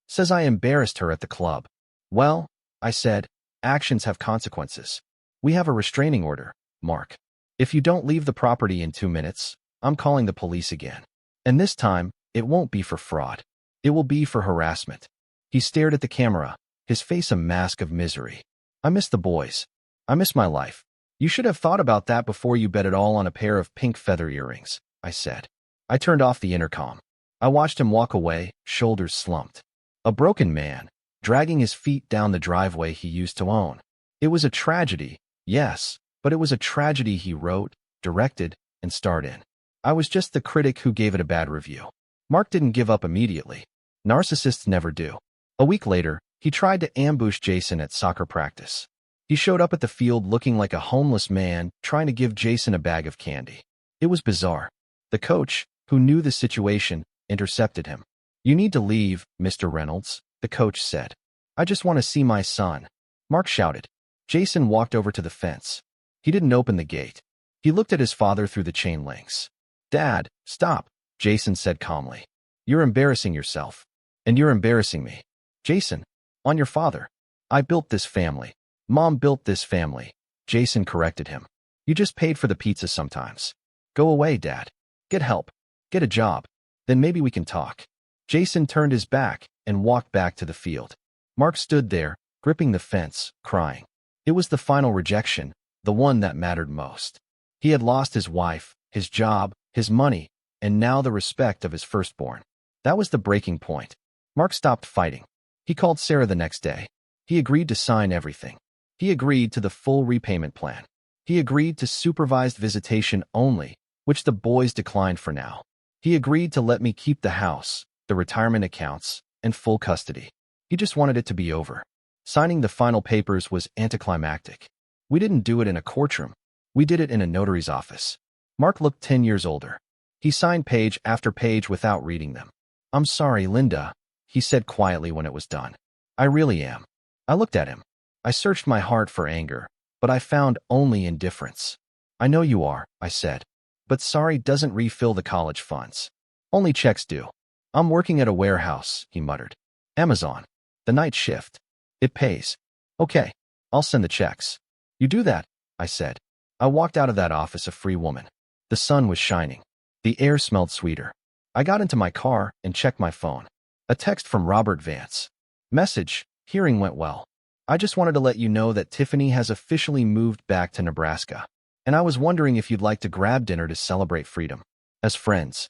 says I embarrassed her at the club." "Well," I said, "actions have consequences. We have a restraining order, Mark. If you don't leave the property in 2 minutes, I'm calling the police again. And this time, it won't be for fraud. It will be for harassment." He stared at the camera, his face a mask of misery. "I miss the boys. I miss my life." "You should have thought about that before you bet it all on a pair of pink feather earrings," I said. I turned off the intercom. I watched him walk away, shoulders slumped. A broken man, dragging his feet down the driveway he used to own. It was a tragedy, yes, but it was a tragedy he wrote, directed, and starred in. I was just the critic who gave it a bad review. Mark didn't give up immediately. Narcissists never do. A week later, he tried to ambush Jason at soccer practice. He showed up at the field looking like a homeless man trying to give Jason a bag of candy. It was bizarre. The coach, who knew the situation, intercepted him. "You need to leave, Mr. Reynolds," the coach said. "I just want to see my son," Mark shouted. Jason walked over to the fence. He didn't open the gate. He looked at his father through the chain links. "Dad, stop," Jason said calmly. "You're embarrassing yourself. And you're embarrassing me." "Jason, on your father. I built this family. Mom built this family," Jason corrected him. "You just paid for the pizza sometimes. Go away, Dad. Get help. Get a job. Then maybe we can talk." Jason turned his back and walked back to the field. Mark stood there, gripping the fence, crying. It was the final rejection, the one that mattered most. He had lost his wife, his job, his money, and now the respect of his firstborn. That was the breaking point. Mark stopped fighting. He called Sarah the next day. He agreed to sign everything. He agreed to the full repayment plan. He agreed to supervised visitation only, which the boys declined for now. He agreed to let me keep the house, the retirement accounts, and full custody. He just wanted it to be over. Signing the final papers was anticlimactic. We didn't do it in a courtroom. We did it in a notary's office. Mark looked 10 years older. He signed page after page without reading them. "I'm sorry, Linda," he said quietly when it was done. "I really am." I looked at him. I searched my heart for anger, but I found only indifference. "I know you are," I said. "But sorry doesn't refill the college funds. Only checks do." "I'm working at a warehouse," he muttered. "Amazon. The night shift. It pays." "Okay, I'll send the checks." "You do that," I said. I walked out of that office a free woman. The sun was shining. The air smelled sweeter. I got into my car and checked my phone. A text from Robert Vance. Message: "Hearing went well. I just wanted to let you know that Tiffany has officially moved back to Nebraska. And I was wondering if you'd like to grab dinner to celebrate freedom. As friends."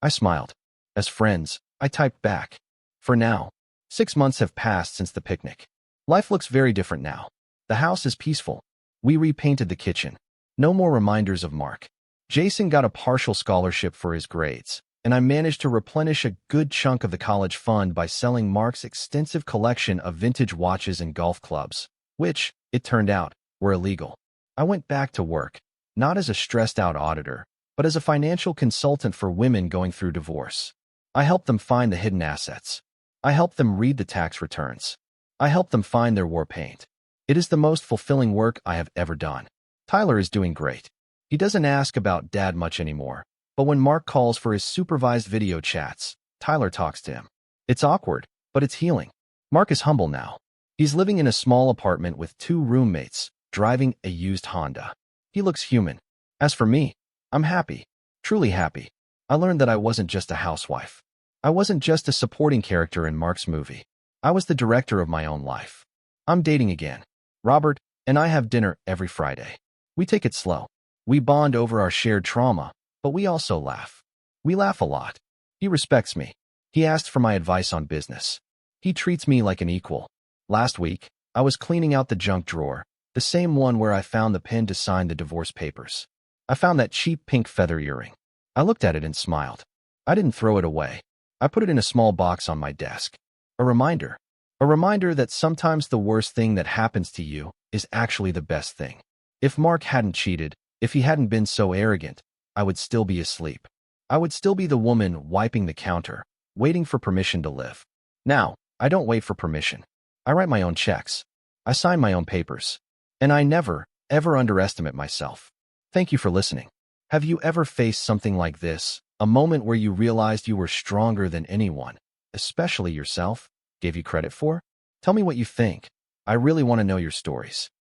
I smiled. "As friends," I typed back. "For now." 6 months have passed since the picnic. Life looks very different now. The house is peaceful. We repainted the kitchen. No more reminders of Mark. Jason got a partial scholarship for his grades, and I managed to replenish a good chunk of the college fund by selling Mark's extensive collection of vintage watches and golf clubs, which, it turned out, were illegal. I went back to work, not as a stressed-out auditor, but as a financial consultant for women going through divorce. I helped them find the hidden assets. I helped them read the tax returns. I helped them find their war paint. It is the most fulfilling work I have ever done. Tyler is doing great. He doesn't ask about Dad much anymore, but when Mark calls for his supervised video chats, Tyler talks to him. It's awkward, but it's healing. Mark is humble now. He's living in a small apartment with 2 roommates, driving a used Honda. He looks human. As for me, I'm happy, truly happy. I learned that I wasn't just a housewife. I wasn't just a supporting character in Mark's movie. I was the director of my own life. I'm dating again. Robert and I have dinner every Friday. We take it slow. We bond over our shared trauma, but we also laugh. We laugh a lot. He respects me. He asked for my advice on business. He treats me like an equal. Last week, I was cleaning out the junk drawer, the same one where I found the pen to sign the divorce papers. I found that cheap pink feather earring. I looked at it and smiled. I didn't throw it away. I put it in a small box on my desk. A reminder. A reminder that sometimes the worst thing that happens to you is actually the best thing. If Mark hadn't cheated, if he hadn't been so arrogant, I would still be asleep. I would still be the woman wiping the counter, waiting for permission to live. Now, I don't wait for permission. I write my own checks. I sign my own papers. And I never, ever underestimate myself. Thank you for listening. Have you ever faced something like this? A moment where you realized you were stronger than anyone, especially yourself, gave you credit for? Tell me what you think. I really want to know your stories.